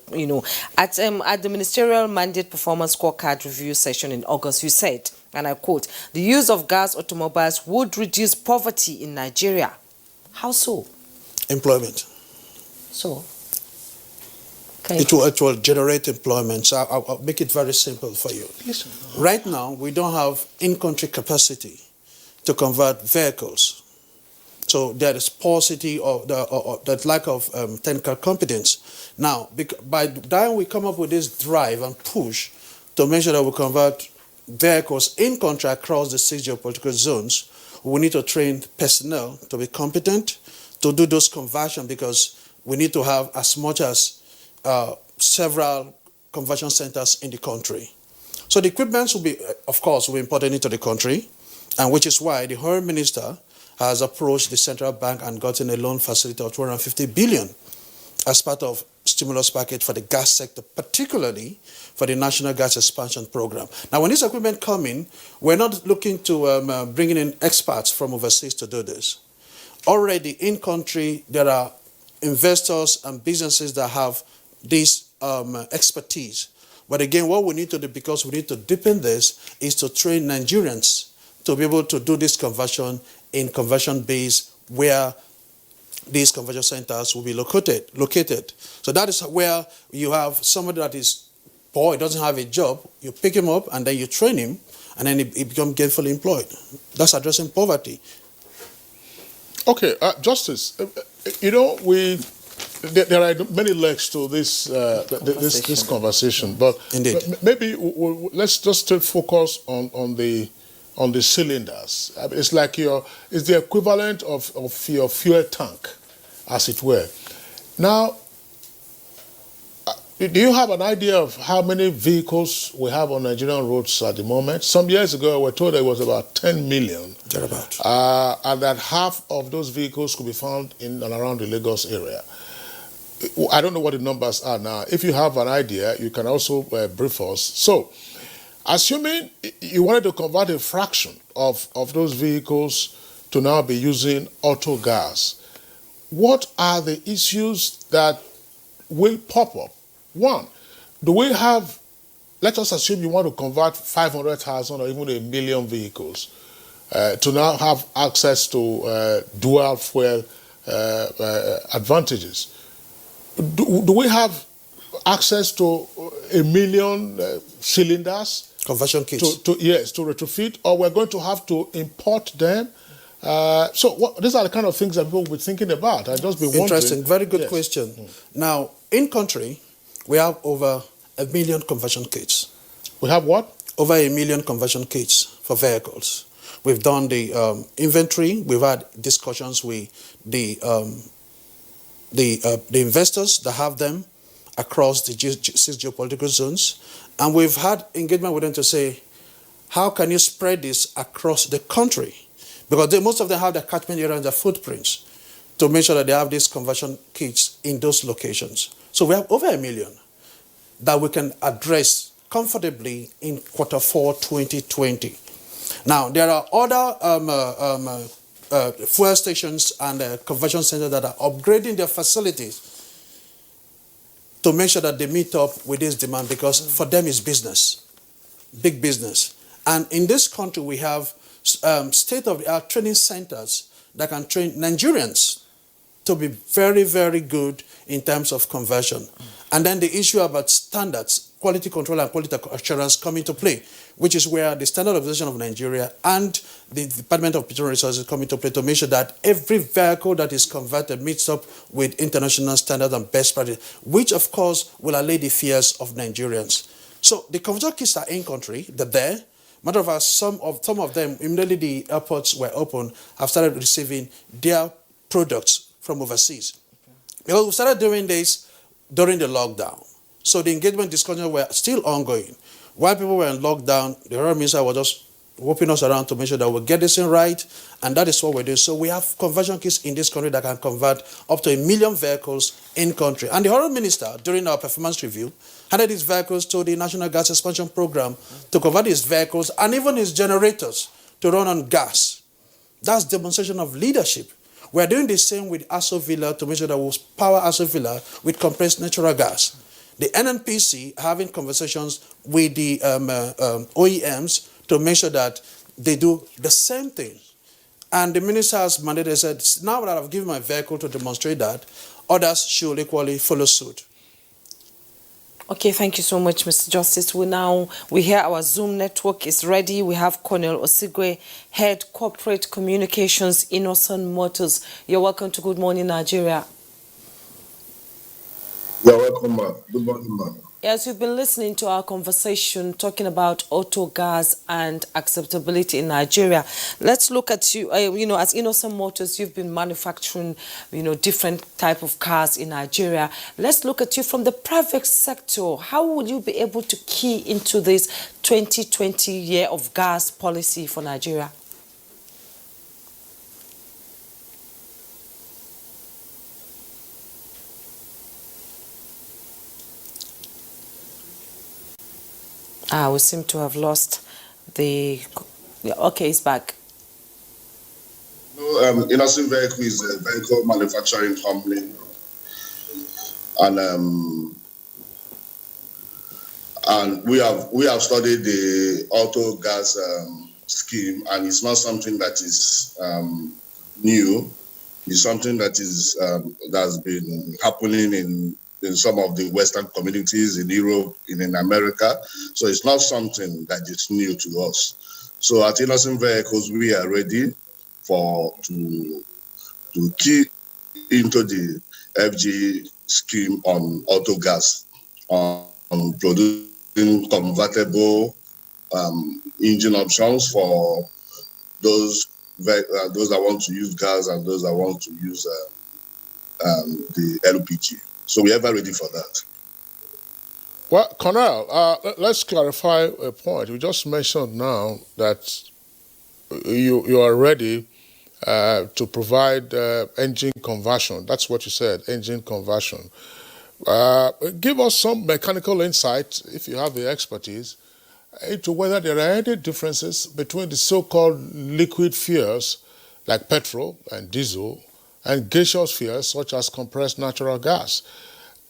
at the ministerial mandate performance scorecard review session in August, you said, and I quote, the use of gas automobiles would reduce poverty in Nigeria. How so? Employment. So? It will generate employment. So I'll make it very simple for you. Listen. Right now, we don't have in-country capacity to convert vehicles. So there is paucity or that lack of technical competence. Now, by the time we come up with this drive and push to make sure that we convert vehicles in-country across the 6 geopolitical zones, we need to train personnel to be competent to do those conversions, because we need to have as much as several conversion centers in the country. So the equipment will be, of course, will be imported into the country, and which is why the Home Minister has approached the central bank and gotten a loan facility of 250 billion as part of stimulus package for the gas sector, particularly for the National Gas Expansion Program. Now, when this equipment come in, we're not looking to bringing in experts from overseas to do this. Already in country, there are investors and businesses that have this expertise. But again, what we need to do, because we need to deepen this, is to train Nigerians to be able to do this conversion in conversion base where these conversion centers will be located. So that is where you have somebody that is poor, doesn't have a job, you pick him up and then you train him, and then he becomes gainfully employed. That's addressing poverty. Okay, Justice, there are many legs to this this conversation, but maybe let's just focus on the cylinders. I mean, it's like it's the equivalent of your fuel tank, as it were. Now, do you have an idea of how many vehicles we have on Nigerian roads at the moment? Some years ago, we were told there was about 10 million. Thereabout. And that half of those vehicles could be found in and around the Lagos area. I don't know what the numbers are now. If you have an idea, you can also brief us. So, assuming you wanted to convert a fraction of those vehicles to now be using Autogas, what are the issues that will pop up? One, do we have let us assume you want to convert 500,000 or even 1 million vehicles to now have access to dual fuel advantages. Do we have access to 1 million cylinders? Conversion kits. Yes, to retrofit, or we're going to have to import them? These are the kind of things that people will be thinking about. I've just been wondering. Interesting, very good question. Now, in country, we have over 1 million conversion kits. We have what? Over 1 million conversion kits for vehicles. We've done the inventory. We've had discussions with the investors that have them across the 6 geopolitical zones. And we've had engagement with them to say, how can you spread this across the country? Because most of them have their catchment area and their footprints to make sure that they have these conversion kits in those locations. So we have over 1 million that we can address comfortably in Q4 2020. Now, there are other fuel stations and conversion centers that are upgrading their facilities to make sure that they meet up with this demand, because for them it's business, big business. And in this country, we have state-of-the-art training centers that can train Nigerians to be very, very good in terms of conversion. And then the issue about standards, quality control and quality assurance come into play, which is where the Standard Organization of Nigeria and the Department of Petroleum Resources come into play to make sure that every vehicle that is converted meets up with international standards and best practice, which of course will allay the fears of Nigerians. So the conversion kits are in country, they're there. Matter of fact, some of them, immediately the airports were open, have started receiving their products from overseas. Because we started doing this during the lockdown. So the engagement discussions were still ongoing. While people were in lockdown, the Royal Minister was just whooping us around to make sure that we'll get this in right, and that is what we're doing. So we have conversion kits in this country that can convert up to 1 million vehicles in country. And the Royal Minister, during our performance review, handed his vehicles to the National Gas Expansion Program to convert his vehicles and even his generators to run on gas. That's demonstration of leadership. We're doing the same with Aso Villa to make sure that we'll power Aso Villa with compressed natural gas. The NNPC having conversations with the OEMs to make sure that they do the same thing. And the minister has mandated, said, now that I've given my vehicle to demonstrate that, others should equally follow suit. Okay, thank you so much, Mr. Justice. We hear our Zoom network is ready. We have Colonel Osigwe, Head Corporate Communications, Innoson Motors. You're welcome to Good Morning Nigeria. You're welcome, ma'am. Good morning, ma'am. Yes, you've been listening to our conversation talking about Autogas and acceptability in Nigeria. Let's look at you, as Innoson Motors, you've been manufacturing, different type of cars in Nigeria. Let's look at you from the private sector. How will you be able to key into this 2020 year of gas policy for Nigeria? We seem to have lost the... Okay, it's back. No, Innoson Vehicle is a vehicle manufacturing company. And we have studied the Autogas scheme, and it's not something that is new. It's something that is that's been happening in some of the Western communities, in Europe, in America. So it's not something that is new to us. So at Innoson Vehicles, we are ready to key into the FG scheme on Autogas, on producing convertible engine options for those that want to use gas and those that want to use the LPG. So we are ever ready for that. Well, Colonel, let's clarify a point. You just mentioned now that you are ready to provide engine conversion. That's what you said, engine conversion. Give us some mechanical insight, if you have the expertise, into whether there are any differences between the so-called liquid fuels like petrol and diesel and gaseous fuels such as compressed natural gas.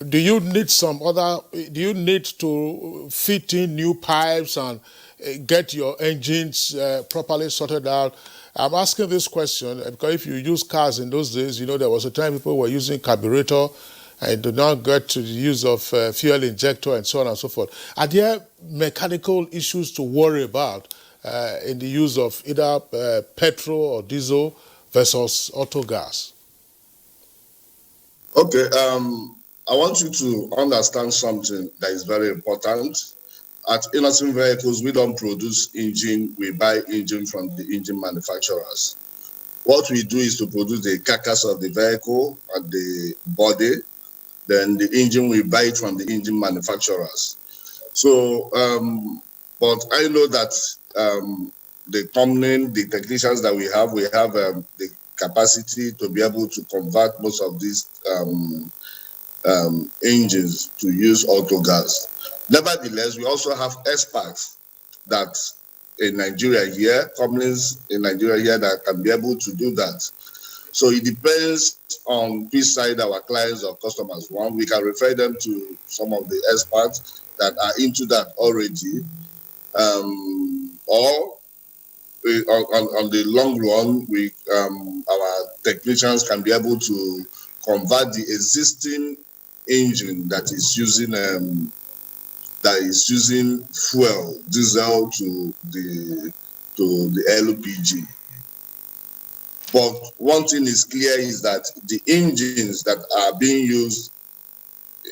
do you need do you need to fit in new pipes and get your engines properly sorted out? I'm asking this question because if you use cars in those days, you know, there was a time people were using carburetor and do not get to the use of fuel injector and so on and so forth. Are there mechanical issues to worry about in the use of either petrol or diesel versus autogas? Okay, I want you to understand something that is very important. At Innoson Vehicles, we don't produce engine, we buy engine from the engine manufacturers. What we do is to produce the carcass of the vehicle and the body, then the engine, we buy it from the engine manufacturers. So, but I know that the company, the technicians that we have the capacity to be able to convert most of these engines to use autogas. Nevertheless, we also have experts that in Nigeria here, companies in Nigeria here that can be able to do that. So it depends on which side our clients or customers want. We can refer them to some of the experts that are into that already, or on the long run, our technicians can be able to convert the existing engine that is using fuel, diesel to the LPG. But one thing is clear is that the engines that are being used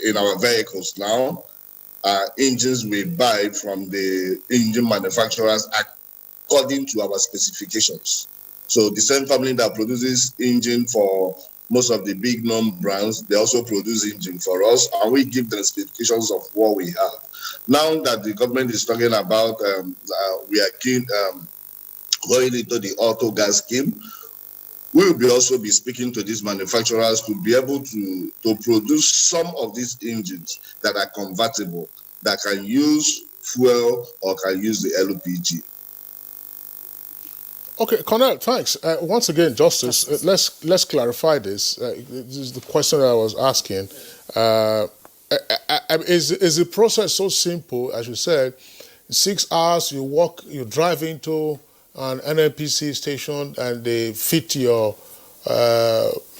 in our vehicles now are engines we buy from the engine manufacturers according to our specifications. So the same family that produces engine for most of the big known brands, they also produce engine for us, and we give them specifications of what we have. Now that the government is talking about, we are keen going into the Autogas scheme, we will also be speaking to these manufacturers to be able to produce some of these engines that are convertible, that can use fuel or can use the LPG. Okay, Cornell, thanks. Once again, Justice, let's clarify this. This is the question that I was asking. Is the process so simple, as you said, 6 hours you drive into an NNPC station and they fit your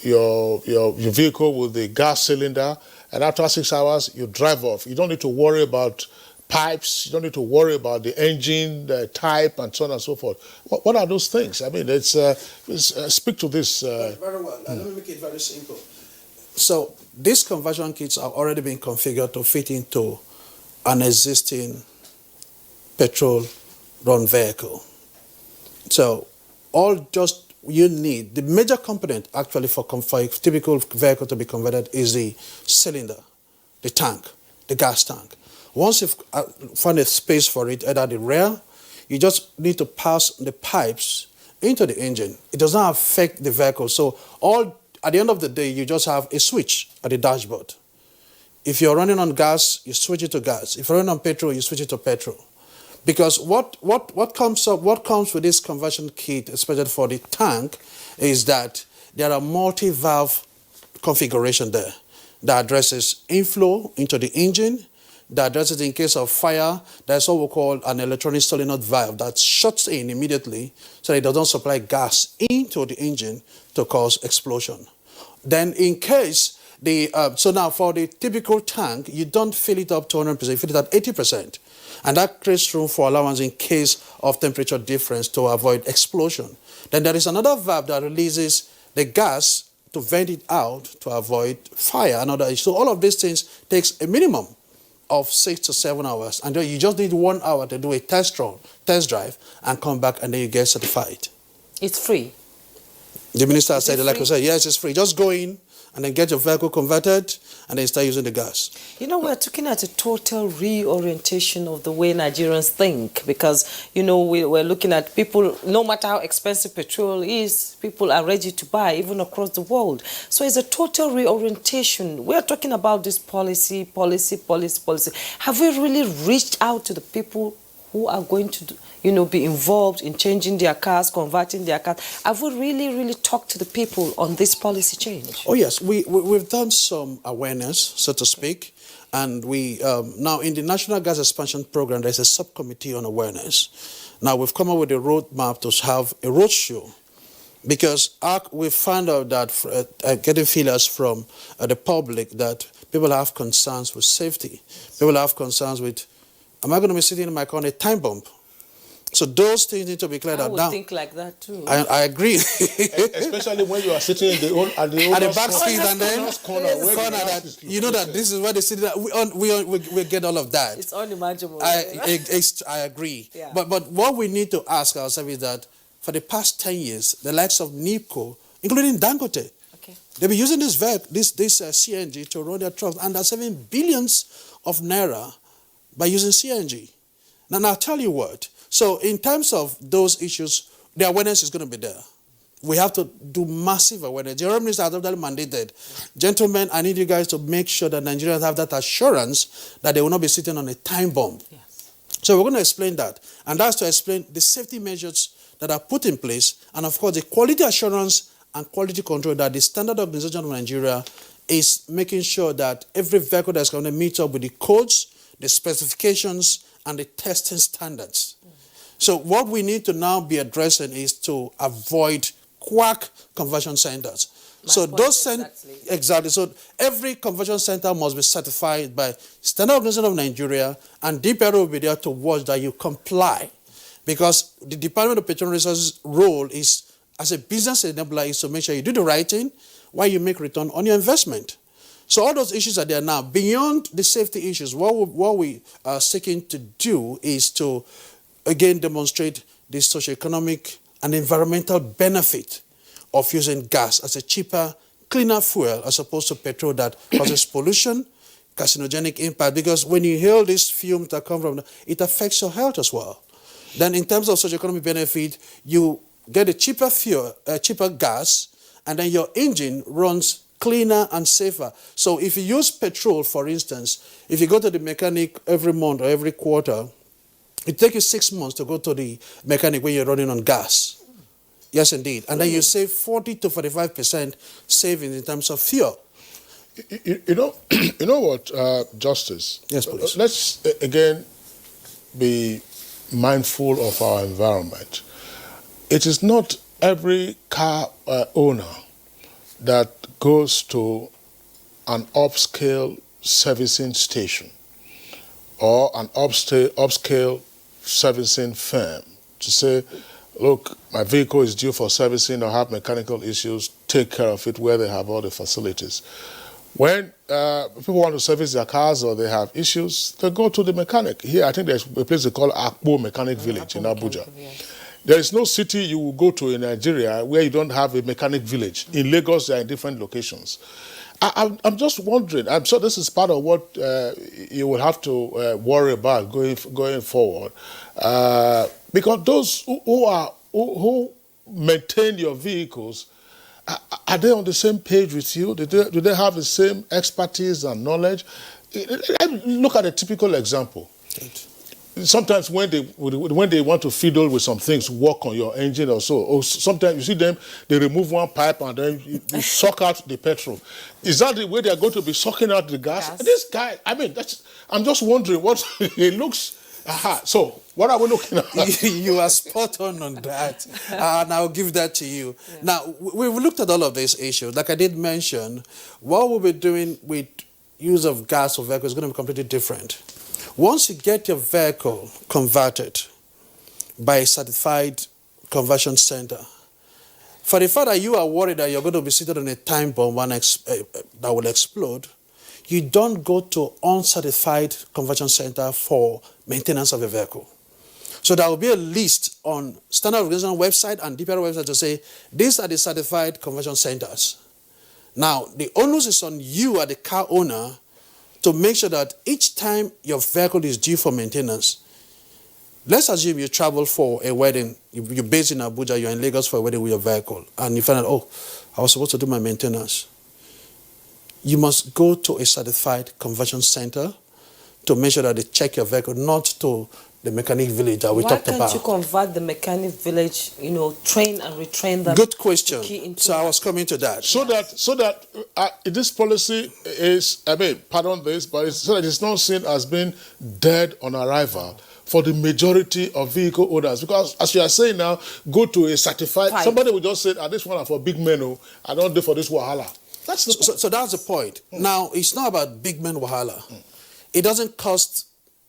vehicle with the gas cylinder, and after 6 hours you drive off. You don't need to worry about pipes, you don't need to worry about the engine, the type, and so on and so forth. What are those things? I mean, speak to this. Very well. Let me make it very simple. So these conversion kits have already been configured to fit into an existing petrol-run vehicle. So all just you need, the major component actually for a typical vehicle to be converted is the cylinder, the tank, the gas tank. Once you've found a space for it, either the rear, you just need to pass the pipes into the engine. It does not affect the vehicle. So at the end of the day, you just have a switch at the dashboard. If you're running on gas, you switch it to gas. If you're running on petrol, you switch it to petrol. Because what comes with this conversion kit, especially for the tank, is that there are multi-valve configuration there that addresses inflow into the engine, that addresses in case of fire. That's what we call an electronic solenoid valve that shuts in immediately so that it doesn't supply gas into the engine to cause explosion. Then in case so now for the typical tank, you don't fill it up to 100%, you fill it at 80%. And that creates room for allowance in case of temperature difference to avoid explosion. Then there is another valve that releases the gas to vent it out to avoid fire. So all of these things takes a minimum of 6 to 7 hours. And then you just need 1 hour to do a test drive and come back and then you get certified. It's free. The minister said, like I said, yes, it's free. Just go in and then get your vehicle converted and then start using the gas. You know, we're looking at a total reorientation of the way Nigerians think, because, you know, we're looking at people, no matter how expensive petrol is, people are ready to buy, even across the world. So it's a total reorientation. We're talking about this policy. Have we really reached out to the people who are going to, be involved in changing their cars, converting their cars. Have we really talked to the people on this policy change? Oh yes, we've done some awareness, so to speak, and we now in the National Gas Expansion Program there's a subcommittee on awareness. Now we've come up with a roadmap to have a roadshow, because we found out that getting feelers from the public that people have concerns with safety, people have concerns with, am I going to be sitting in my car on a time bomb? So those things need to be cleared out. I would think like that too. I agree. Especially when you are sitting at the back seat and then corner that you know that this is where they sit. We get all of that. It's unimaginable. I agree. Yeah. But what we need to ask ourselves is that for the past 10 years, the likes of NIPCO, including Dangote, they've been using this CNG to run their trucks, and they're saving billions of naira by using CNG. Now I'll tell you what. So in terms of those issues, the awareness is going to be there. We have to do massive awareness. The Honourable Minister has already mandated, gentlemen, I need you guys to make sure that Nigerians have that assurance that they will not be sitting on a time bomb. Yes. So we're going to explain that. And that's to explain the safety measures that are put in place, and of course the quality assurance and quality control that the Standard Organization of Nigeria is making sure that every vehicle that's going to meet up with the codes, the specifications, and the testing standards. So what we need to now be addressing is to avoid quack conversion centers. So those exactly. So every conversion center must be certified by Standard Organization of Nigeria, and DPR will be there to watch that you comply, because the Department of Petroleum Resources' role is, as a business enabler, is to make sure you do the right thing while you make return on your investment. So all those issues are there now. Beyond the safety issues, what we are seeking to do is to again demonstrate the socioeconomic and environmental benefit of using gas as a cheaper, cleaner fuel as opposed to petrol that causes pollution, carcinogenic impact, because when you inhale these fumes that come from it affects your health as well. Then in terms of socioeconomic benefit, you get a cheaper fuel, cheaper gas, and then your engine runs cleaner and safer. So if you use petrol, for instance, if you go to the mechanic every month or every quarter, it takes you 6 months to go to the mechanic when you're running on gas. Yes, indeed. And then you save 40 to 45% savings in terms of fuel. You know what, Justice? Yes, please. Let's again be mindful of our environment. It is not every car owner that goes to an upscale servicing station or an upscale servicing firm to say, look, my vehicle is due for servicing or have mechanical issues, take care of it where they have all the facilities. When people want to service their cars or they have issues, they go to the mechanic. Here, I think there's a place they call Akpo Mechanic Village in Abuja. There is no city you will go to in Nigeria where you don't have a mechanic village. In Lagos, they are in different locations. I'm just wondering, I'm sure this is part of what you will have to worry about going forward. Because those who maintain your vehicles, are they on the same page with you? Do they have the same expertise and knowledge? Look at a typical example. Sometimes when they want to fiddle with some things, work on your engine or so, or sometimes you see them, they remove one pipe and then you suck out the petrol. Is that the way they are going to be sucking out the gas? Yes. This guy, I mean, I'm just wondering what it looks. So what are we looking at? You are spot on that, and I'll give that to you. Yeah. Now, we've looked at all of these issues. Like I did mention, what we'll be doing with use of gas for vehicles is going to be completely different. Once you get your vehicle converted by a certified conversion center, for the fact that you are worried that you're going to be seated on a time bomb that will explode, you don't go to uncertified conversion center for maintenance of your vehicle. So there will be a list on Standard Organization website and DPR website to say, these are the certified conversion centers. Now, the onus is on you as the car owner to make sure that each time your vehicle is due for maintenance, let's assume you travel for a wedding, you're based in Abuja, you're in Lagos for a wedding with your vehicle, and you find out, oh, I was supposed to do my maintenance. You must go to a certified conversion center to make sure that they check your vehicle, not to the mechanic village that we talked about. Why can't you convert the mechanic village, train and retrain them? Good question. So I was coming to that. So that this policy is, pardon this, but so that it's not seen as being dead on arrival for the majority of vehicle owners. Because as you are saying now, go to a certified, somebody will just say, this one are for big men, I don't do for this wahala. So that's the point. Now, it's not about big men wahala. It doesn't cost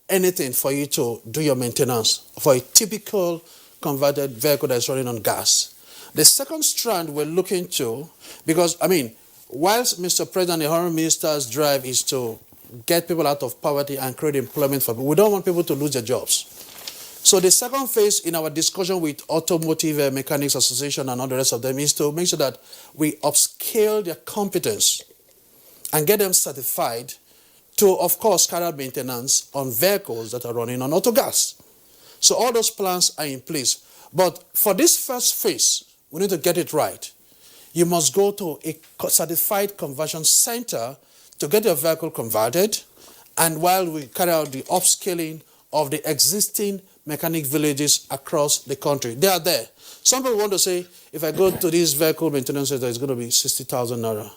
anything for you to do your maintenance for a typical converted vehicle that's running on gas. The second strand we're looking to, because, whilst Mr. President, the Honourable Minister's drive is to get people out of poverty and create employment for people, we don't want people to lose their jobs. So the second phase in our discussion with Automotive Mechanics Association and all the rest of them is to make sure that we upscale their competence and get them certified to, of course, carry out maintenance on vehicles that are running on Autogas. So all those plans are in place. But for this first phase, we need to get it right. You must go to a certified conversion center to get your vehicle converted, and while we carry out the upscaling of the existing mechanic villages across the country. They are there. Some people want to say, if I go to this vehicle maintenance center, it's going to be 60,000 naira.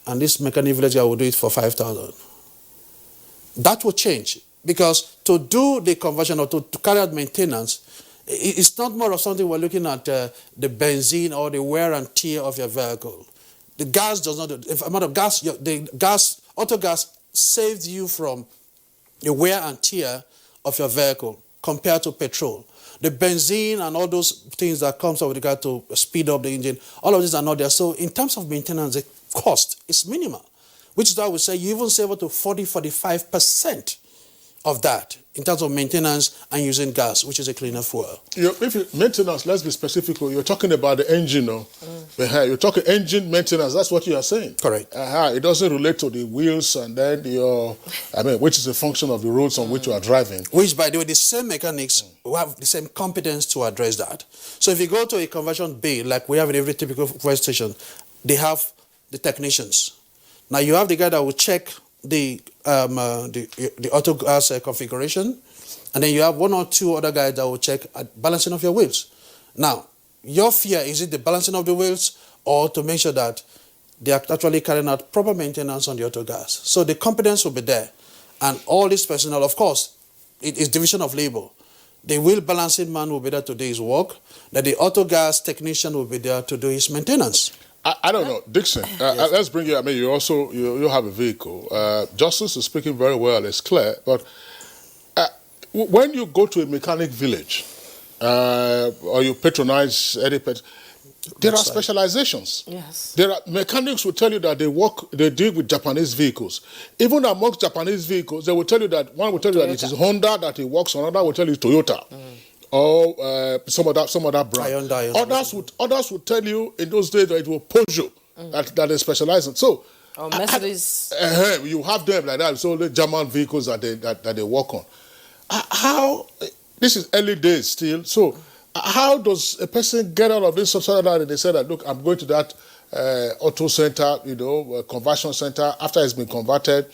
And this mechanic village, I will do it for 5,000. That will change, because to do the conversion or to carry out maintenance, it's not more of something we're looking at the benzene or the wear and tear of your vehicle. The gas does not, if amount of gas, Autogas saves you from the wear and tear of your vehicle compared to petrol. The benzene and all those things that comes up with regard to speed up the engine, all of these are not there. So in terms of maintenance, the cost is minimal, which is why we say you even save up to 40-45% of that in terms of maintenance and using gas, which is a cleaner fuel. Maintenance, let's be specific. You're talking about the engine, no? You're talking engine maintenance. That's what you are saying. Correct. It doesn't relate to the wheels and then which is a function of the roads on which you are driving. Which, by the way, the same mechanics who have the same competence to address that. So if you go to a conversion bay, like we have in every typical fuel station, they have the technicians. Now you have the guy that will check the Autogas configuration, and then you have one or two other guys that will check at balancing of your wheels. Now, your fear, is it the balancing of the wheels or to make sure that they are actually carrying out proper maintenance on the Autogas? So the competence will be there, and all this personnel, of course, it is division of labor. The wheel balancing man will be there to do his work, that the Autogas technician will be there to do his maintenance. I don't know, Dixon. Yes. Let's bring you. You also you have a vehicle. Justice is speaking very well. It's clear. But when you go to a mechanic village, or you patronize any there are specializations. Yes. There are mechanics will tell you that they deal with Japanese vehicles. Even amongst Japanese vehicles, they will tell you that one will tell you that it is Honda that he works on, another will tell you Toyota. Or some other brand. Others would tell you in those days that it was Peugeot that they specialize in. So, Mercedes. You have them like that. So the German vehicles that they work on. How this is early days still. So how does a person get out of this society and they say that, look, I'm going to that auto center, conversion center after it's been converted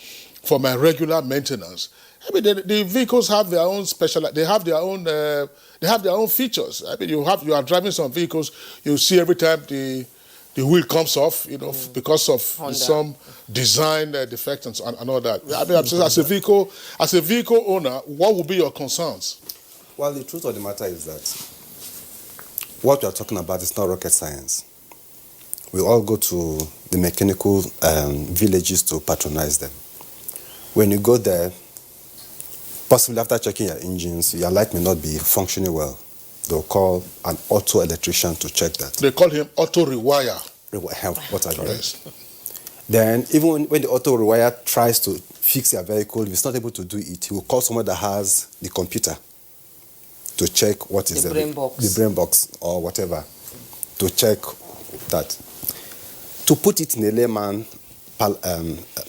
for my regular maintenance? The vehicles have their own they have their own features. You are driving some vehicles, you see every time the wheel comes off, because of some design defect and all that. As a vehicle owner, what would be your concerns? Well, the truth of the matter is that what we are talking about is not rocket science. We all go to the mechanical villages to patronize them. When you go there, possibly after checking your engines, your light may not be functioning well. They'll call an auto electrician to check that. They call him auto rewire. Whatever. Then, even when the auto rewire tries to fix your vehicle, if it's not able to do it, he will call someone that has the computer to check what is the brain box or whatever, to check that. To put it in a layman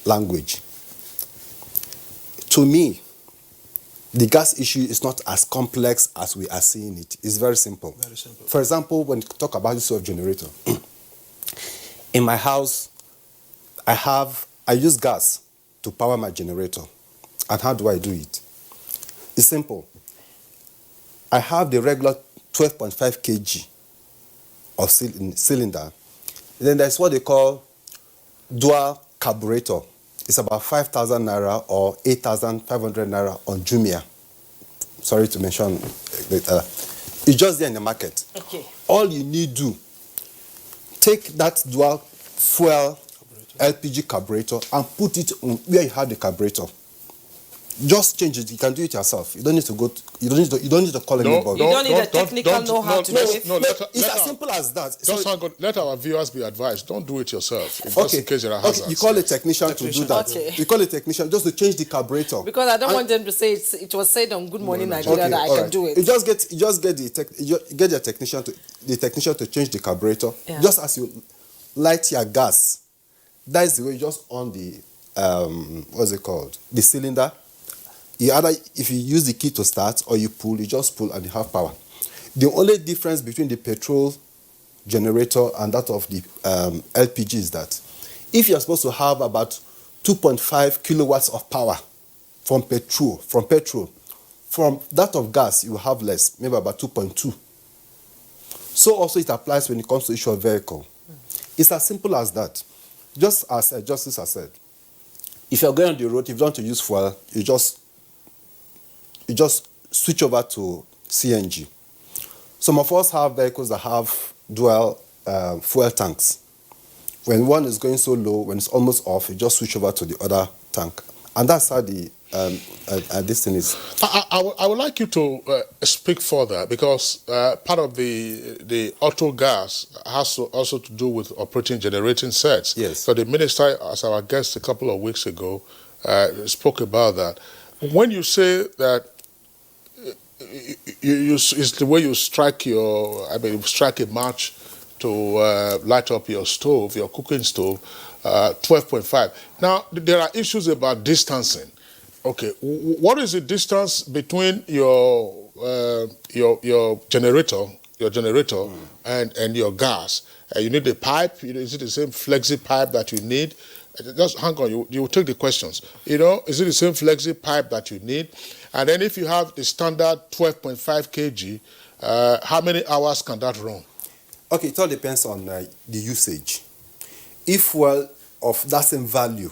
language, to me, the gas issue is not as complex as we are seeing it. It's very simple. Very simple. For example, when you talk about the use of generator, in my house, I use gas to power my generator. And how do I do it? It's simple. I have the regular 12.5 kg of cylinder. Then there's what they call dual carburetor. It's about 5,000 naira or 8,500 naira on Jumia. Sorry to mention it. It's just there in the market. Okay. All you need to take that dual fuel LPG carburetor and put it on where you have the carburetor. Just change it. You can do it yourself. You don't need to go. You don't need to call anybody. You don't need a technical know-how to do it. It's as simple as that. Just hang on. Let our viewers be advised. Don't do it yourself. Just in case there are hazards. Okay. You call a technician to do that. Okay. You call a technician just to change the carburetor. Because I don't want them to say it was said on Good Morning Nigeria that I can do it. You just get the technician to change the carburetor. Yeah. Just as you light your gas, that is the way you just on the what's it called? The cylinder. If you use the key to start or you pull, you just pull and you have power. The only difference between the petrol generator and that of the LPG is that if you're supposed to have about 2.5 kilowatts of power from petrol, from that of gas, you will have less, maybe about 2.2. So also it applies when it comes to issue of vehicle. It's as simple as that. Just as Justice has said, if you're going on the road, if you want to use fuel, you just switch over to CNG. Some of us have vehicles that have dual fuel tanks. When one is going so low, when it's almost off, you just switch over to the other tank. And that's how the this thing is. I would like you to speak further, because part of the Autogas has also to do with operating generating sets. Yes. So the minister, as our guest a couple of weeks ago, spoke about that. When you say that it's the way you strike strike a match to light up your stove, your cooking stove, 12.5. Now, there are issues about distancing. Okay, what is the distance between your generator and your gas? You need a pipe. Is it the same flexi pipe that you need? Just hang on, you will take the questions. Is it the same flexi pipe that you need? And then if you have the standard 12.5 kg, how many hours can that run? Okay, it all depends on the usage. If well of that same value,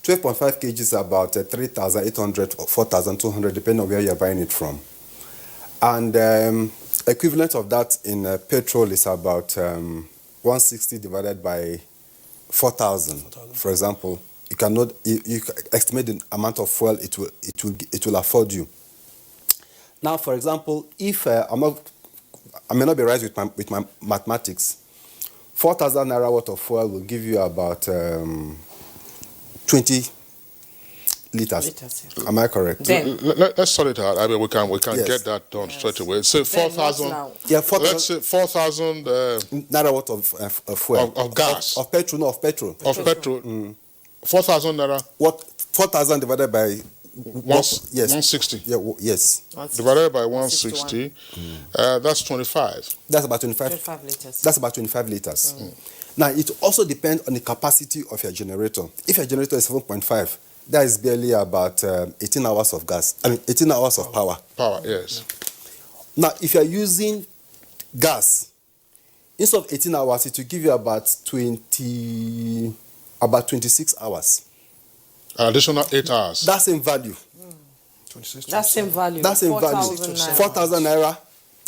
12.5 kg is about 3,800 or 4,200, depending on where you're buying it from. And equivalent of that in petrol is about 160 divided by 4,000, for example. You cannot you estimate the amount of fuel it will afford you. Now, for example, if I may not be right with my mathematics, 4,000 naira worth of fuel will give you about 20 liters. Am I correct? Let's sort it out. I mean, we can get that done straight away. So 4,000. Yeah, let's say 4,000 naira worth of fuel. Of gas. Of petrol, no, of petrol. Of petrol. 4,000 naira. What? 4,000 divided by 160. Yeah, yes. Divided by 160, that's 25. That's about 25 liters. That's about 25 liters. Now, it also depends on the capacity of your generator. If your generator is 7.5, that is barely about 18 hours of gas. 18 hours of power. Power, yes. Now, if you are using gas, instead of 18 hours, it will give you about 26 hours. An additional 8 hours. That same value. That same value. 4,000 naira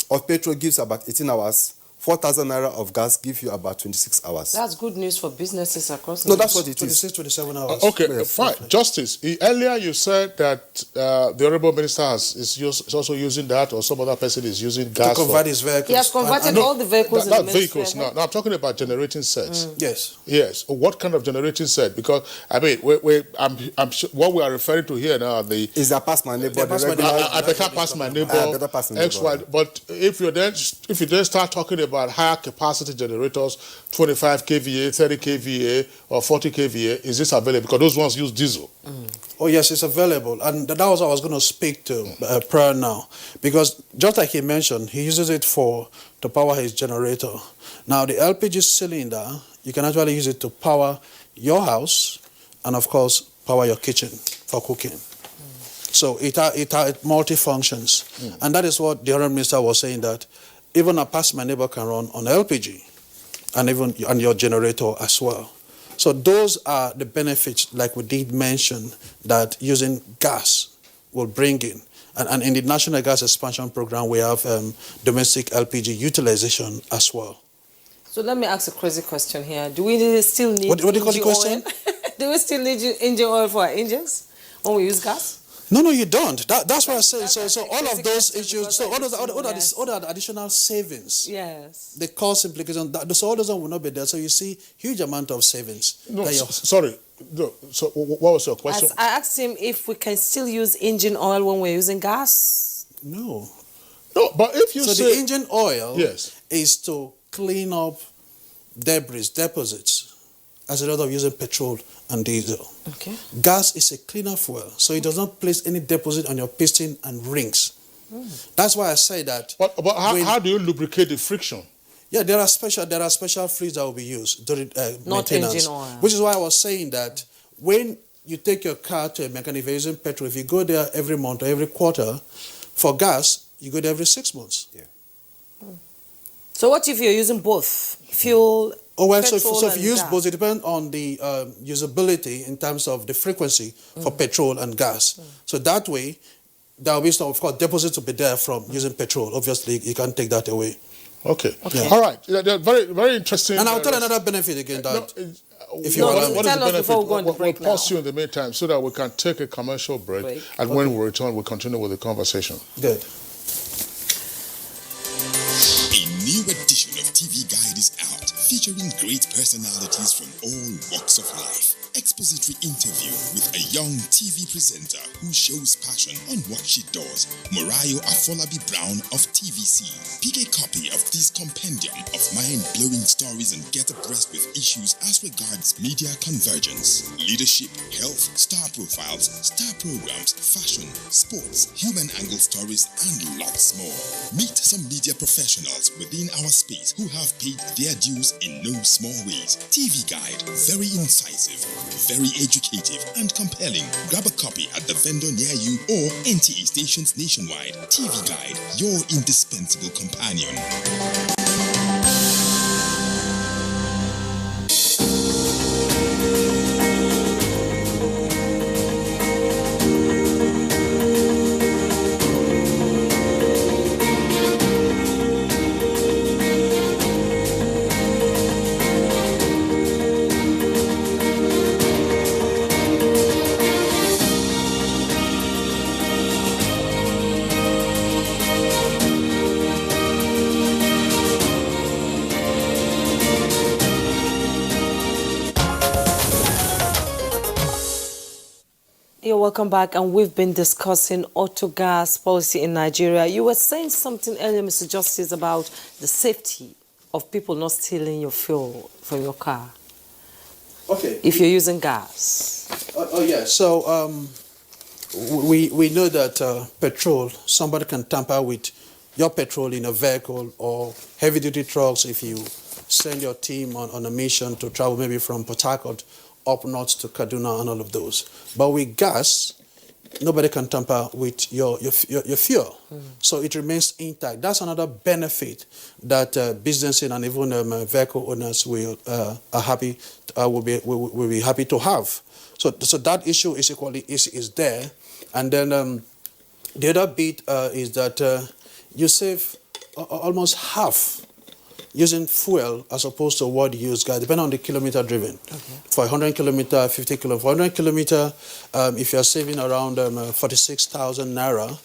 of petrol gives about 18 hours. 4,000 naira of gas gives you about 26 hours. That's good news for businesses across the No, that's what it is. 27 hours. Okay, fine. Justice, earlier you said that the Honourable Minister is also using that, or some other person is using gas to convert his vehicles. He has converted all the vehicles in the ministry. Not vehicles, no. I'm talking about generating sets. Yes. Yes. What kind of generating set? Because, I'm sure what we are referring to here now is that pass my neighbor. I better pass my neighbor. X, Y. But if you then start talking about higher capacity generators, 25 kVA, 30 kVA, or 40 kVA, is this available? Because those ones use diesel. Oh yes, it's available, and that was what I was going to speak to prior now, because just like he mentioned, he uses it to power his generator. Now the LPG cylinder, you can actually use it to power your house, and of course power your kitchen for cooking. So it multi-functions. And that is what the Honourable Minister was saying, that even a past my neighbor can run on LPG and your generator as well. So those are the benefits, like we did mention, that using gas will bring in. And in the National Gas Expansion Program, we have domestic LPG utilization as well. So let me ask a crazy question here. Do we still need What do you call the question? Do we still need engine oil for our engines when we use gas? No, you don't. That's what I say. So all of those issues, so all the additional savings, yes, the cost implication, so all those will not be there. So you see huge amount of savings. No, sorry. No, so what was your question? I asked him if we can still use engine oil when we're using gas. No, but if you say... the engine oil is to clean up debris, deposits, as a result of using petrol and diesel. Okay. Gas is a cleaner fuel, so it does not place any deposit on your piston and rings. That's why I say that. But how do you lubricate the friction? Yeah, there are special fluids that will be used during not maintenance. Engine oil. Which is why I was saying that when you take your car to a mechanic, if you're using petrol, if you go there every month or every quarter, for gas, you go there every 6 months. Yeah. So what if you're using both fuel? Oh, well, so if you use both, it depends on the usability in terms of the frequency for petrol and gas. So that way, there will be some, of course, deposits to be there from using petrol. Obviously, you can't take that away. Okay. Yeah. All right. They're very, very interesting. And I'll tell another benefit again. That if you want, what is the benefit? We'll pause you in the meantime so that we can take a commercial break. And when we return, we'll continue with the conversation. Good. A new edition of TV Guide is out, featuring great personalities from all walks of life. Expository interview with a young TV presenter who shows passion on what she does, Morayo Afolabi Brown of TVC. Pick a copy of this compendium of mind-blowing stories and get abreast with issues as regards media convergence, leadership, health, star profiles, star programs, fashion, sports, human angle stories, and lots more. Meet some media professionals within our space who have paid their dues in no small ways. TV Guide, very incisive, very educative and compelling. Grab a copy at the vendor near you or NTA stations nationwide. TV Guide, your indispensable companion. Welcome back, and we've been discussing Autogas policy in Nigeria. You were saying something earlier, Mr. Justice, about the safety of people not stealing your fuel from your car. Okay. If you're using gas. Yeah. So we know that petrol, somebody can tamper with your petrol in a vehicle or heavy-duty trucks if you send your team on a mission to travel maybe from Port Harcourt up north to Kaduna and all of those. But with gas, nobody can tamper with your fuel. So it remains intact. That's another benefit that businesses and even vehicle owners will be happy to have. So that issue is equally is there. And then the other bit is that you save almost half using fuel as opposed to what you use gas, depending on the kilometer driven. Okay. For 100 kilometer, 50 kilometer. For 100 kilometer, if you're saving around 46,000 naira,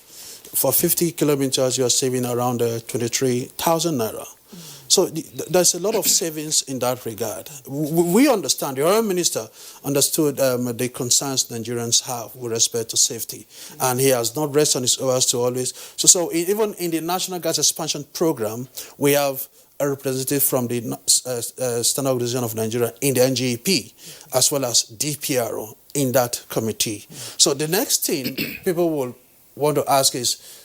for 50 kilometers, you're saving around 23,000 naira. So there's a lot of savings in that regard. We understand, the Honourable Minister understood the concerns Nigerians have with respect to safety. And he has not rested on his oars to always. So even in the National Gas Expansion Program, we have a representative from the Standard Organization of Nigeria in the NGEP, as well as DPRO in that committee. So the next thing people will want to ask is,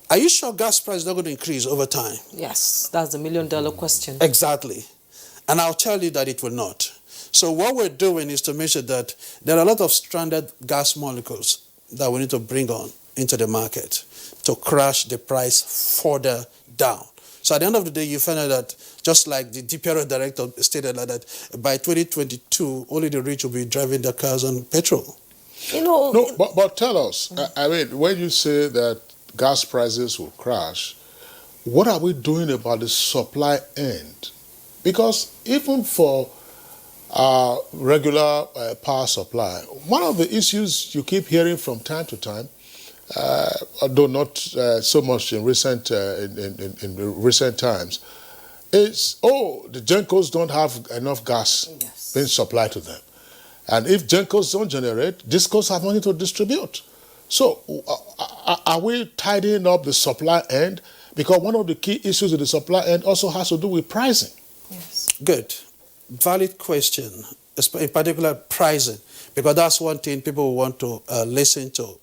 are you sure gas price is not going to increase over time? Yes, that's the million-dollar question. Exactly. And I'll tell you that it will not. So what we're doing is to make sure that there are a lot of stranded gas molecules that we need to bring on into the market to crash the price further down. So at the end of the day, you find out that, just like the DPRO director stated, that by 2022, only the rich will be driving their cars on petrol. No, but tell us, I mean, when you say that gas prices will crash, what are we doing about the supply end? Because even for regular power supply, one of the issues you keep hearing from time to time, although not so much in recent times, is the Gencos don't have enough gas being supplied to them, and if Gencos don't generate, Discos have money to distribute. So, are we tidying up the supply end? Because one of the key issues of the supply end also has to do with pricing. Yes. Good. Valid question, in particular pricing, because that's one thing people want to listen to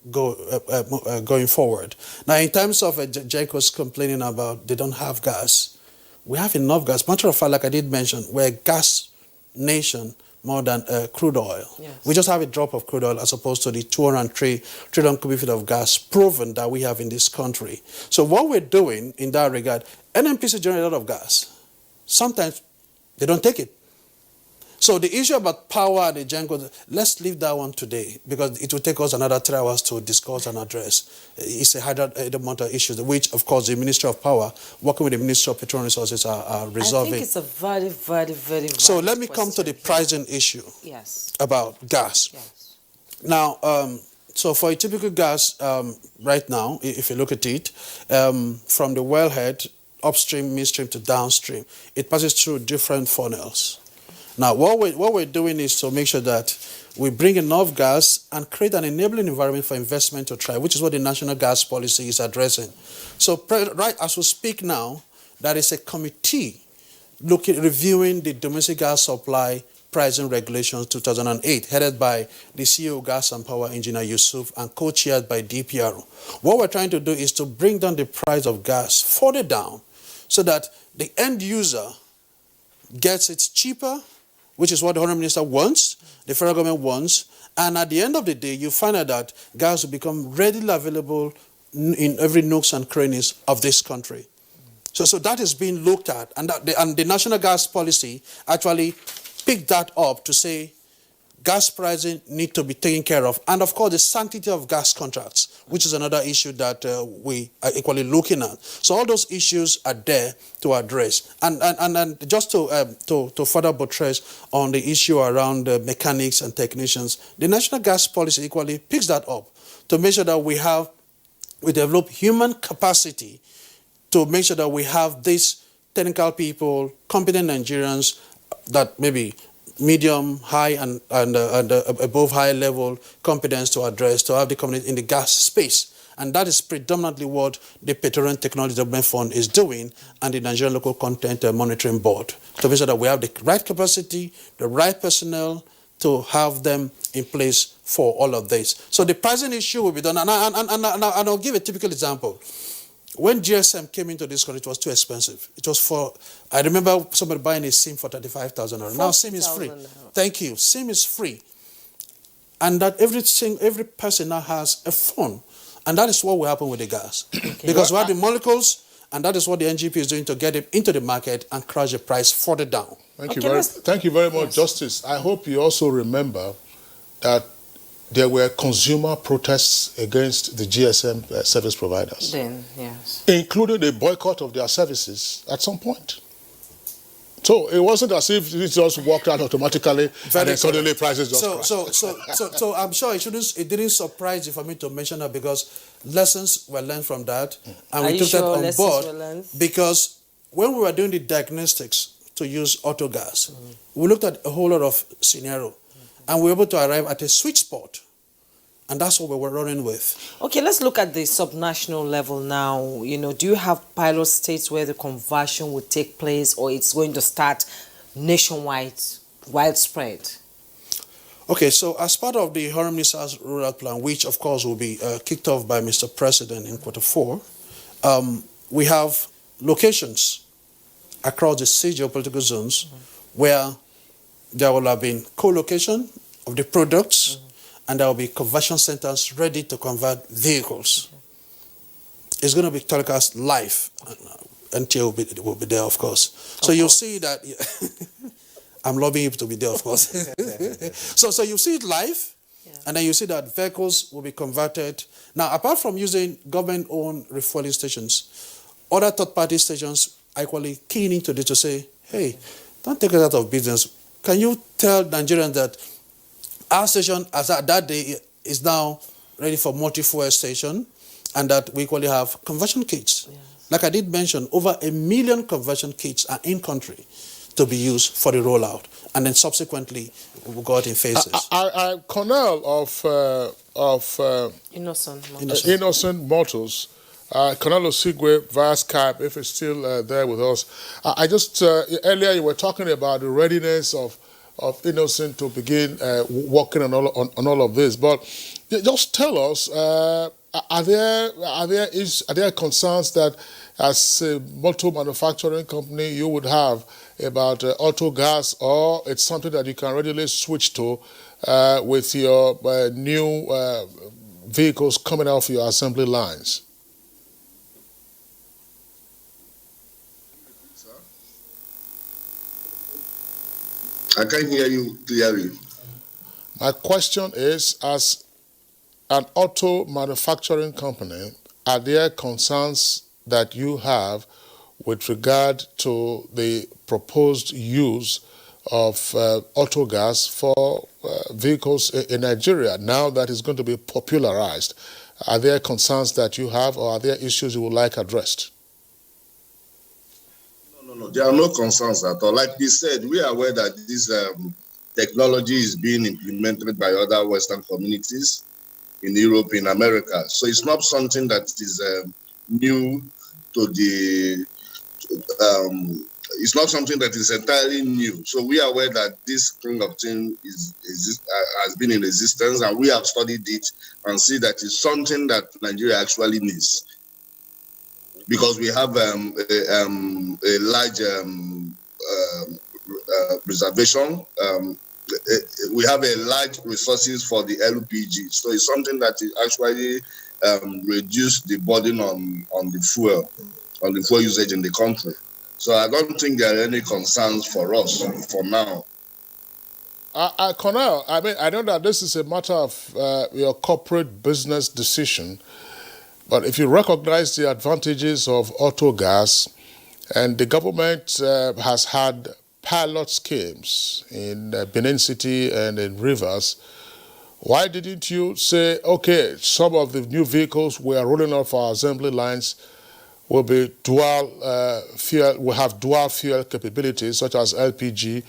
going forward. Now, in terms of Gencos complaining about they don't have gas, we have enough gas. Matter of fact, like I did mention, we're a gas nation more than crude oil. Yes. We just have a drop of crude oil as opposed to the 203 trillion cubic feet of gas proven that we have in this country. So what we're doing in that regard, NNPC generate a lot of gas. Sometimes they don't take it. So the issue about power and the Gencos, let's leave that one today, because it will take us another 3 hours to discuss and address. It's a higher amount of issues, which, of course, the Ministry of Power, working with the Ministry of Petroleum Resources, are resolving. I think it's a very, very, very So let me come to the pricing issue. Yes. About gas. Yes. Now, so for a typical gas right now, if you look at it, from the wellhead, upstream, midstream to downstream, it passes through different funnels. Now, what we're doing is to make sure that we bring enough gas and create an enabling environment for investment to thrive, which is what the National Gas Policy is addressing. So right as we speak now, there is a committee reviewing the domestic gas supply pricing regulations 2008, headed by the CEO of Gas and Power, Engineer Yusuf, and co-chaired by DPRO. What we're trying to do is to bring down the price of gas further down so that the end user gets it cheaper, which is what the Honourable Minister wants, the federal government wants, and at the end of the day, you find out that gas will become readily available in every nooks and crannies of this country. So that is being looked at, and the National Gas Policy actually picked that up to say gas pricing need to be taken care of, and of course the sanctity of gas contracts, which is another issue that we are equally looking at. So all those issues are there to address, and just to further buttress on the issue around mechanics and technicians, the National Gas Policy equally picks that up to make sure that we develop human capacity to make sure that we have these technical people, competent Nigerians that maybe medium, high, and above high level competence to address, to have the community in the gas space. And that is predominantly what the Petroleum Technology Development Fund is doing, and the Nigerian Local Content Monitoring Board, to make sure that we have the right capacity, the right personnel to have them in place for all of this. So the pricing issue will be done, and I'll give a typical example. When GSM came into this country, it was too expensive. It was I remember somebody buying a SIM for 35,000. Now SIM is free. Thank you. SIM is free. And that every person now has a phone. And that is what will happen with the gas. Okay. Because we have the molecules, and that is what the NGP is doing to get it into the market and crash the price further down. Thank you very much, Justice. I hope you also remember that there were consumer protests against the GSM service providers. Then, yes. Including a boycott of their services at some point. So it wasn't as if it just worked out automatically and then suddenly prices just crashed. So I'm sure it didn't surprise you for me to mention that, because lessons were learned from that. And we took that on board, because when we were doing the diagnostics to use Autogas, we looked at a whole lot of scenario. And we were able to arrive at a sweet spot. And that's what we were running with. Okay, let's look at the subnational level now. Do you have pilot states where the conversion would take place, or it's going to start nationwide, widespread? Okay, so as part of the Honourable Minister's Rural Plan, which of course will be kicked off by Mr. President in Q4, we have locations across the 6 geopolitical zones where there will have been co-location of the products, and there will be conversion centers ready to convert vehicles. It's going to be telecast live. NTA will be there, of course. So you'll see that. I'm lobbying you to be there, of course. So you see it live, and then you see that vehicles will be converted. Now, apart from using government-owned refueling stations, other third-party stations are equally keen into this to say, hey, don't take it out of business. Can you tell Nigerians that our station, as at that day, is now ready for multi-fuel station, and that we equally have conversion kits? Yes. Like I did mention, over 1 million conversion kits are in country to be used for the rollout, and then subsequently we'll go out in phases. Colonel of Innoson Motors, Colonel Osigwe via Skype, if it's still there with us. I just earlier you were talking about the readiness of Innoson to begin working on all of this, but just tell us, are there concerns that as a motor manufacturing company you would have about Autogas, or it's something that you can readily switch to with your new vehicles coming off your assembly lines? I can't hear you clearly. My question is, as an auto manufacturing company, are there concerns that you have with regard to the proposed use of Autogas for vehicles in Nigeria now that it's going to be popularized? Are there concerns that you have, or are there issues you would like addressed? No, there are no concerns at all. Like we said, we are aware that this technology is being implemented by other Western communities in Europe, in America. So it's not something that is new to the, it's not something that is entirely new. So we are aware that this kind of thing has been in existence, and we have studied it and see that it's something that Nigeria actually needs. Because we have a large reservation, we have a large resources for the LPG. So it's something that is actually reduce the burden on the fuel usage in the country. So I don't think there are any concerns for us for now. Colonel, I mean, I know that this is a matter of your corporate business decision, but if you recognize the advantages of Autogas, and the government has had pilot schemes in Benin City and in Rivers, why didn't you say, okay, some of the new vehicles we are rolling off our assembly lines will be dual fuel, will have dual fuel capabilities such as LPG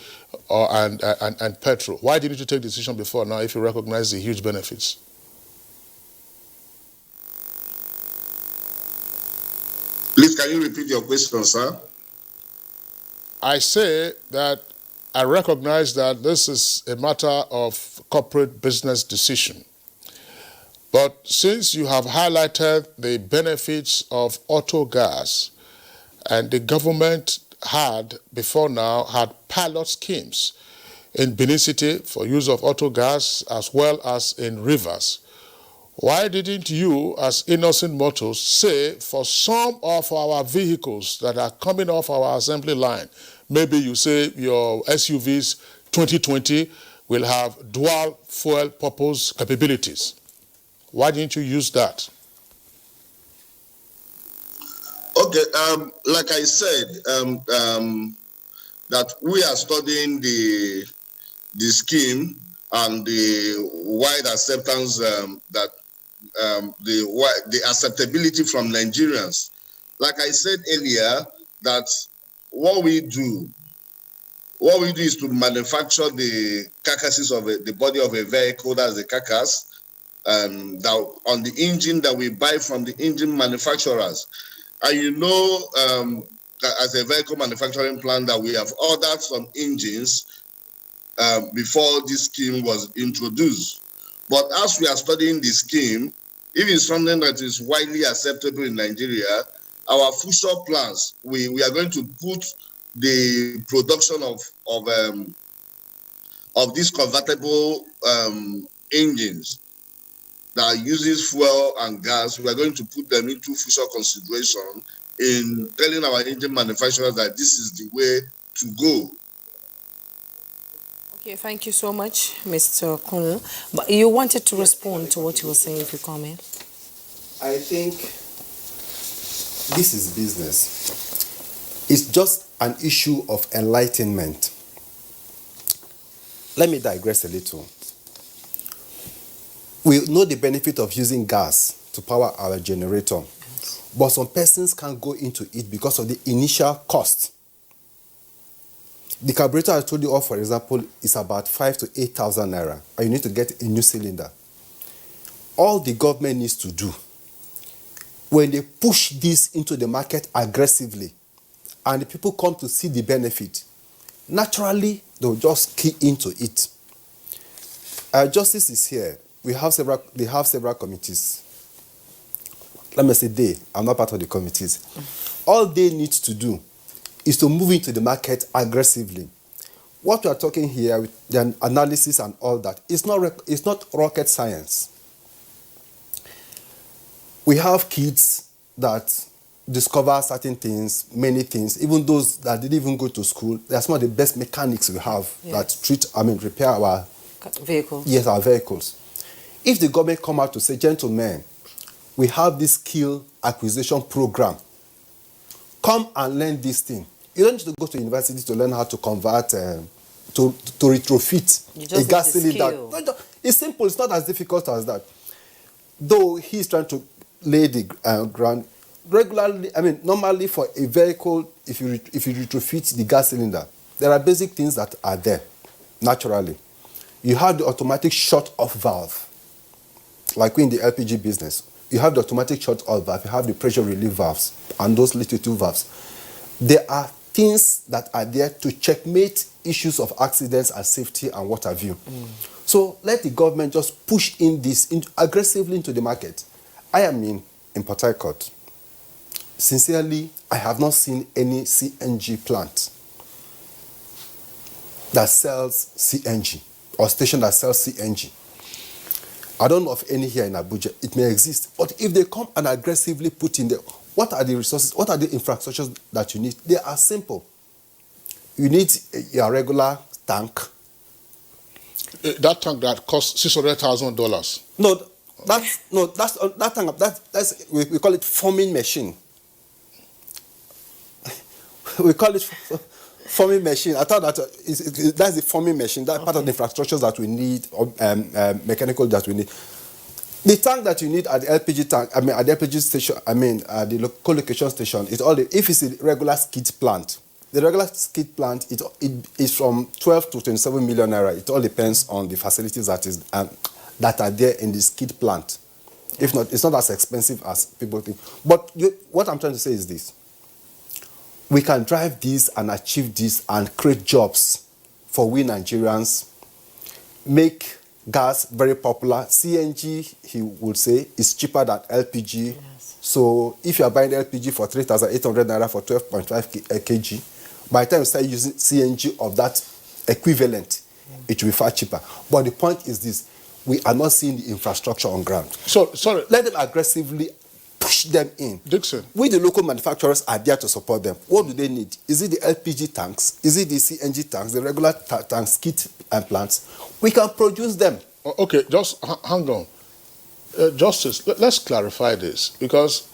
and petrol? Why didn't you take the decision before now if you recognize the huge benefits? Please, can you repeat your question, sir? I say that I recognize that this is a matter of corporate business decision. But since you have highlighted the benefits of Autogas, and the government had, before now, had pilot schemes in Benin City for use of Autogas as well as in Rivers, why didn't you, as Innoson Motors, say for some of our vehicles that are coming off our assembly line, maybe you say your SUVs 2020 will have dual fuel purpose capabilities? Why didn't you use that? Okay, like I said, that we are studying the scheme and the wide acceptance that the acceptability from Nigerians. Like I said earlier, that what we do is to manufacture the carcasses of the body of a vehicle, that's the carcass, and that on the engine that we buy from the engine manufacturers. And you know, as a vehicle manufacturing plant, that we have ordered some engines before this scheme was introduced. But as we are studying the scheme, if it's something that is widely acceptable in Nigeria, our future plans, we are going to put the production of these convertible engines that uses fuel and gas, we are going to put them into future consideration in telling our engine manufacturers that this is the way to go. Okay, thank you so much, Mr. Colonel. But you wanted to respond to what you were saying, if you come in. I think this is business. It's just an issue of enlightenment. Let me digress a little. We know the benefit of using gas to power our generator, but some persons can't go into it because of the initial cost. The carburetor I told you of, for example, is about 5,000 to 8,000 naira, and you need to get a new cylinder. All the government needs to do, when they push this into the market aggressively, and the people come to see the benefit, naturally they'll just key into it. Justice is here. They have several committees. Let me say they. I'm not part of the committees. All they need to do is to move into the market aggressively. What we are talking here with the analysis and all that, it's not rocket science. We have kids that discover certain things, many things, even those that didn't even go to school. They're some of the best mechanics we have that repair our vehicles. Yes, our vehicles. If the government come out to say, gentlemen, we have this skill acquisition program, come and learn this thing. You don't need to go to university to learn how to convert, to retrofit a gas cylinder. It's simple, it's not as difficult as that. Though he's trying to lay the ground regularly, normally for a vehicle, if you retrofit the gas cylinder, there are basic things that are there, naturally. You have the automatic shut-off valve, like we in the LPG business. You have the automatic shut-off valve, you have the pressure relief valves, and those little two valves. There are things that are there to checkmate issues of accidents and safety and what have you. So let the government just push in this aggressively into the market. I am in Port Harcourt. Sincerely, I have not seen any CNG plant that sells CNG or station that sells CNG. I don't know of any here in Abuja. It may exist. But if they come and aggressively put in there, what are the resources, what are the infrastructures that you need? They are simple. You need a regular tank. That tank that costs $600,000. That tank, we call it forming machine. We call it forming machine. I thought that that's the forming machine. That part of the infrastructures that we need, or mechanical that we need. The tank that you need at the LPG tank, at the LPG station, the co-location station, if it's a regular skid plant. The regular skid plant, it is from 12 to 27 million naira. It all depends on the facilities that are there in the skid plant. If not, it's not as expensive as people think. But what I'm trying to say is this. We can drive this and achieve this and create jobs for we Nigerians, make gas very popular. CNG, he would say, is cheaper than LPG. Yes. So if you are buying LPG for 3,800 naira for 12.5 kg, by the time you start using CNG of that equivalent, it will be far cheaper. But the point is this, we are not seeing the infrastructure on ground. So, sorry. Let them aggressively push them in. Dixon. We, the local manufacturers, are there to support them. What do they need? Is it the LPG tanks? Is it the CNG tanks, the regular tanks, kit and plants? We can produce them. Okay, just hang on. Justice, let's clarify this because,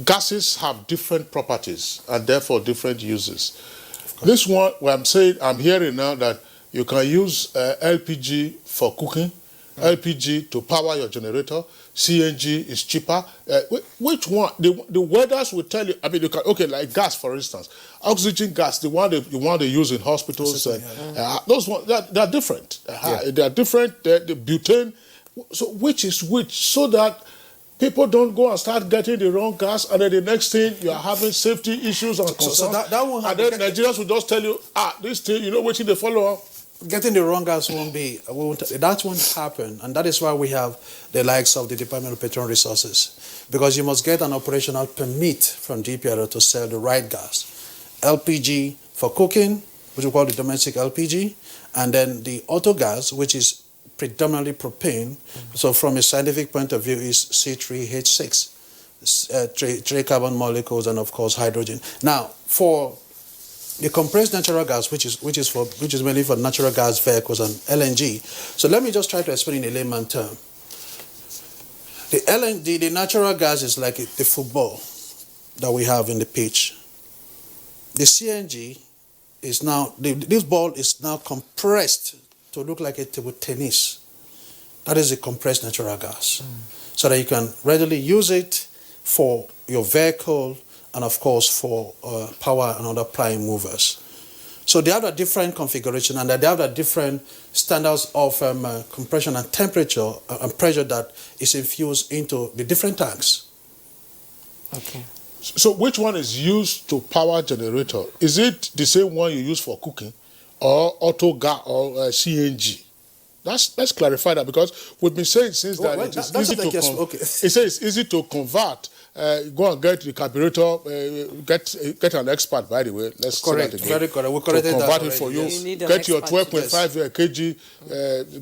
gases have different properties and therefore different uses. This one, I'm hearing now that you can use LPG for cooking, LPG to power your generator, CNG is cheaper. Which one? The weathers will tell you. You can, like gas, for instance, oxygen gas, the one they use in hospitals. Those ones, they're different. They are different. The butane. So which is which? So that people don't go and start getting the wrong gas, and then the next thing you are having safety issues and concerns. So that won't happen. And then Nigerians will just tell you, this thing, which they follow up. Getting the wrong gas that won't happen, and that is why we have the likes of the Department of Petroleum Resources, because you must get an operational permit from DPRO to sell the right gas. LPG for cooking, which we call the domestic LPG, and then the Autogas, which is predominantly propane. So from a scientific point of view, is C3H6, three carbon molecules, and of course hydrogen. Now, for the compressed natural gas, which is mainly for natural gas vehicles and LNG. So let me just try to explain in a layman term. The natural gas is like the football that we have in the pitch. The CNG is now, this ball is now compressed to look like a table tennis. That is a compressed natural gas. So that you can readily use it for your vehicle and of course for power and other prime movers. So they have a different configuration and they have a different standards of compression and temperature and pressure that is infused into the different tanks. Okay. So which one is used to power generator? Is it the same one you use for cooking or Autogas or CNG? Let's clarify that, because we've been saying since that it is easy to it says it's easy to convert. Go and get the carburetor. Get an expert, by the way. Let's correct. Say that again. Very correct. We corrected that convert already. it for you. Get your 12.5 kg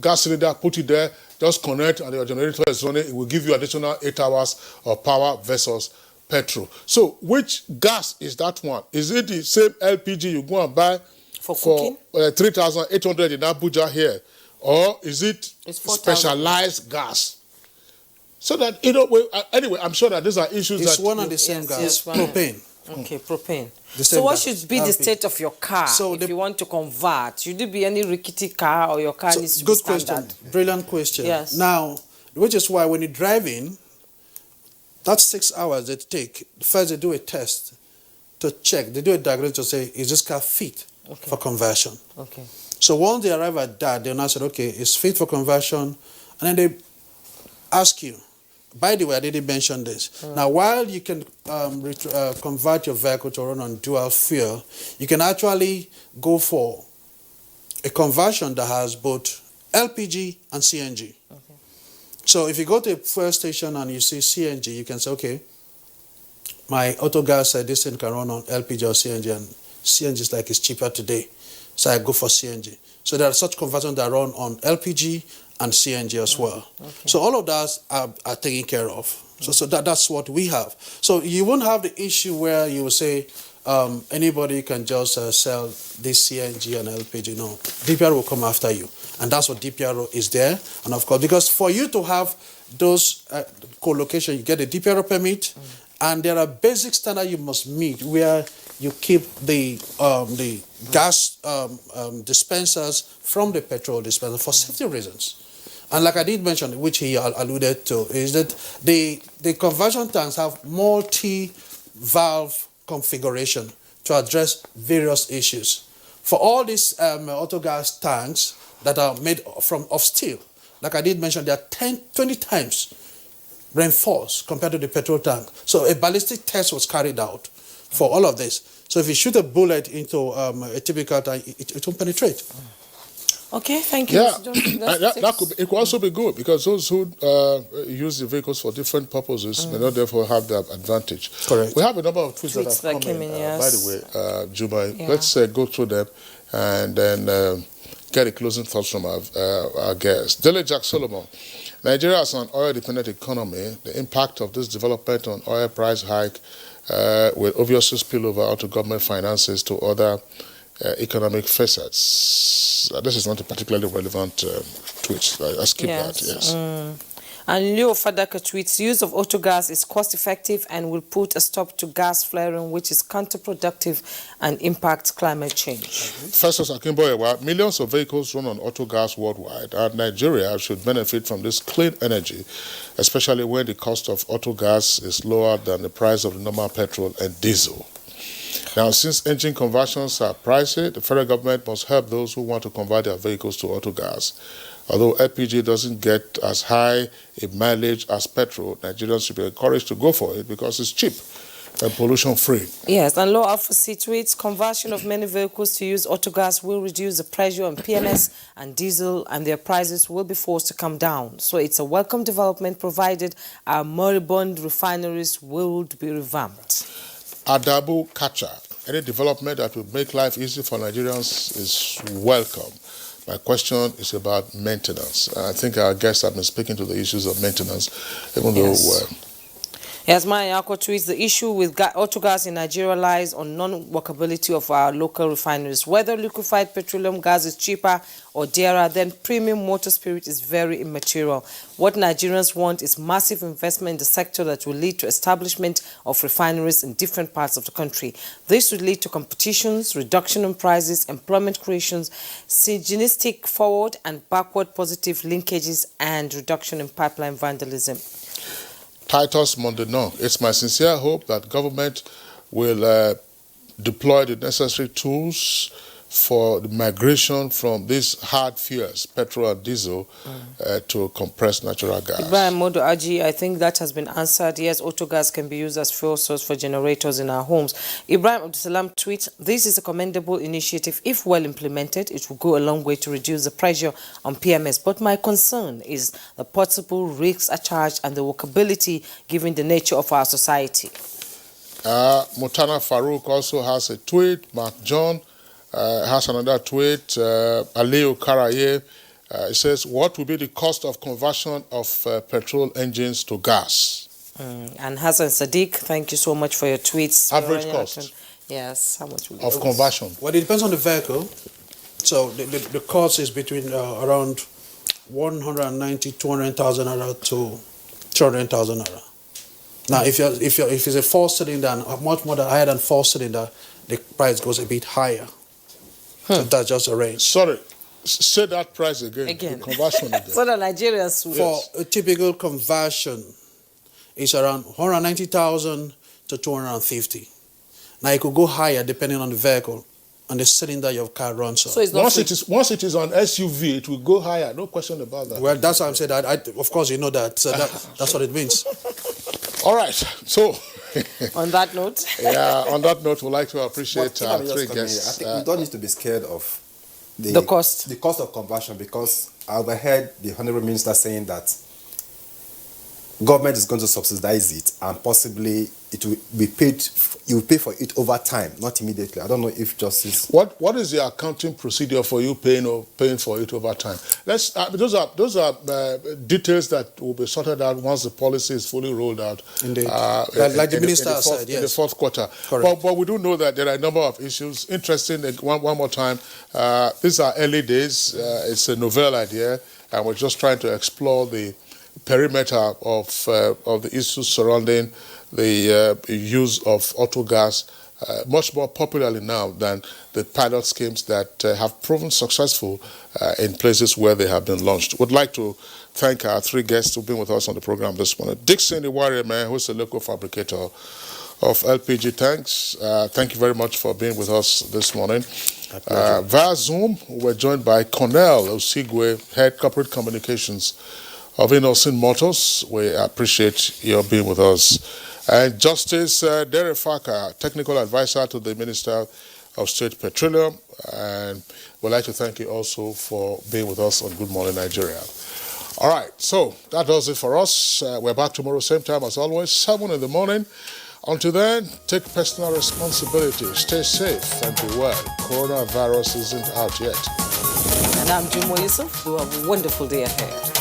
gas cylinder. Put it there. Just connect, and your generator is running. It will give you additional 8 hours of power versus petrol. So, which gas is that one? Is it the same LPG you go and buy for 3,800 in Abuja here? Or is it specialized gas? So that, anyway, I'm sure that these are issues it's that... one and the same gas. It's propane. Okay, propane. So what should be the state of your car if you want to convert? Should it be any rickety car, or your car needs to be standard? Good question. Brilliant question. Yes. Now, which is why when you drive in, that's 6 hours they take. First, they do a test to check. They do a diagnosis to say, is this car fit for conversion? Okay. So once they arrive at that, they'll now say, okay, it's fit for conversion. And then they ask you, by the way, I didn't mention this. Now, while you can convert your vehicle to run on dual fuel, you can actually go for a conversion that has both LPG and CNG. Okay. So if you go to a fuel station and you see CNG, you can say, okay, my Autogas said this thing can run on LPG or CNG, and CNG is like it's cheaper today. So I go for CNG. So there are such conversions that run on LPG and CNG as well. Okay. So all of that are taken care of. So that's what we have. So you won't have the issue where you will say anybody can just sell this CNG and LPG. No, DPR will come after you. And that's what DPR is there. And of course, because for you to have those co-location, you get a DPR permit, and there are basic standards you must meet where you keep the gas dispensers from the petrol dispenser for safety reasons. And like I did mention, which he alluded to, is that the conversion tanks have multi-valve configuration to address various issues. For all these Autogas tanks that are made of steel, like I did mention, they are 20 times reinforced compared to the petrol tank. So a ballistic test was carried out for all of this. So if you shoot a bullet into a typical tank, it won't penetrate. Okay, thank you. Yeah, it could also be good, because those who use the vehicles for different purposes may not therefore have that advantage. Correct. We have a number of tweets that have come in, yes. by the way, Juba. Yeah. Let's go through them and then get a closing thoughts from our guests. Dele Jack Solomon. Nigeria is an oil-dependent economy. The impact of this development on oil price hike will obviously spill over onto government finances to other economic facets. This is not a particularly relevant tweet. I skip that, yes. And Leo Fadaka tweets, use of Autogas is cost-effective and will put a stop to gas flaring, which is counterproductive and impacts climate change. Festus Akimboyewa, millions of vehicles run on Autogas worldwide, and Nigeria should benefit from this clean energy, especially when the cost of Autogas is lower than the price of the normal petrol and diesel. Now, since engine conversions are pricey, the federal government must help those who want to convert their vehicles to Autogas. Although LPG doesn't get as high a mileage as petrol, Nigerians should be encouraged to go for it because it's cheap and pollution-free. Yes, and Law Alpha C tweets, conversion of many vehicles to use Autogas will reduce the pressure on PMS and diesel, and their prices will be forced to come down. So it's a welcome development, provided our moribund refineries will be revamped. Adabu Kacha. Any development that will make life easy for Nigerians is welcome. My question is about maintenance. I think our guests have been speaking to the issues of maintenance, even though... Yes, Mayako tweets, the issue with Autogas in Nigeria lies on non-workability of our local refineries. Whether liquefied petroleum gas is cheaper or dearer, then premium motor spirit is very immaterial. What Nigerians want is massive investment in the sector that will lead to establishment of refineries in different parts of the country. This would lead to competitions, reduction in prices, employment creations, synergistic forward and backward positive linkages, and reduction in pipeline vandalism. Titus Mondeno, it's my sincere hope that government will deploy the necessary tools for the migration from these hard fuels, petrol and diesel, to compressed natural gas. Ibrahim Modo Aji, I think that has been answered. Yes, Autogas can be used as fuel source for generators in our homes. Ibrahim Abdusalam tweets, this is a commendable initiative. If well implemented, it will go a long way to reduce the pressure on PMS. But my concern is the possible risks charged and the workability given the nature of our society. Mutana Farouk also has a tweet. Mark John has another tweet. Aliu Karaye says, what will be the cost of conversion of petrol engines to gas? And Hassan Sadiq, thank you so much for your tweets. Average cost? Yes, how much will of conversion? Well, it depends on the vehicle. So the cost is between around 190, 200,000 naira to 200,000 naira. Now, if it's a 4-cylinder and much more higher than 4-cylinder, the price goes a bit higher. So that's just a range. Sorry, say that price again. The conversion again. So the Nigerians will... For a typical conversion, it's around 190,000 to 250. Now, it could go higher depending on the vehicle and the cylinder your car runs on. So it's not once it is on SUV, it will go higher. No question about that. Well, that's why I'm saying that. Of course, you know that. So that's what it means. All right. So... on that note? Yeah, on that note, we'd like to appreciate our three guests. I think we don't need to be scared of the cost. The cost of conversion, because I overheard the Honourable Minister saying that government is going to subsidize it and possibly it will be paid. You will pay for it over time, not immediately. I don't know if justice. What is the accounting procedure for you paying for it over time? Let's those are details that will be sorted out once the policy is fully rolled out. Indeed, like the minister said, yes, in the fourth quarter. But we do know that there are a number of issues. Interesting. One more time, these are early days. It's a novel idea, and we're just trying to explore the perimeter of the issues surrounding the use of Autogas, much more popularly now than the pilot schemes that have proven successful in places where they have been launched. Would like to thank our three guests who've been with us on the program this morning. Dixon, the warrior man, who's a local fabricator of LPG tanks. Thank you very much for being with us this morning. Via Zoom, we're joined by Cornell Osigwe, Head Corporate Communications of Innoson Motors. We appreciate your being with us. And Justice Derefaka, Technical Advisor to the Minister of State Petroleum. And we'd like to thank you also for being with us on Good Morning Nigeria. All right, so that does it for us. We're back tomorrow, same time as always, 7 in the morning. Until then, take personal responsibility, stay safe, and be well. Coronavirus isn't out yet. And I'm Jimo Yusuf. You have a wonderful day ahead.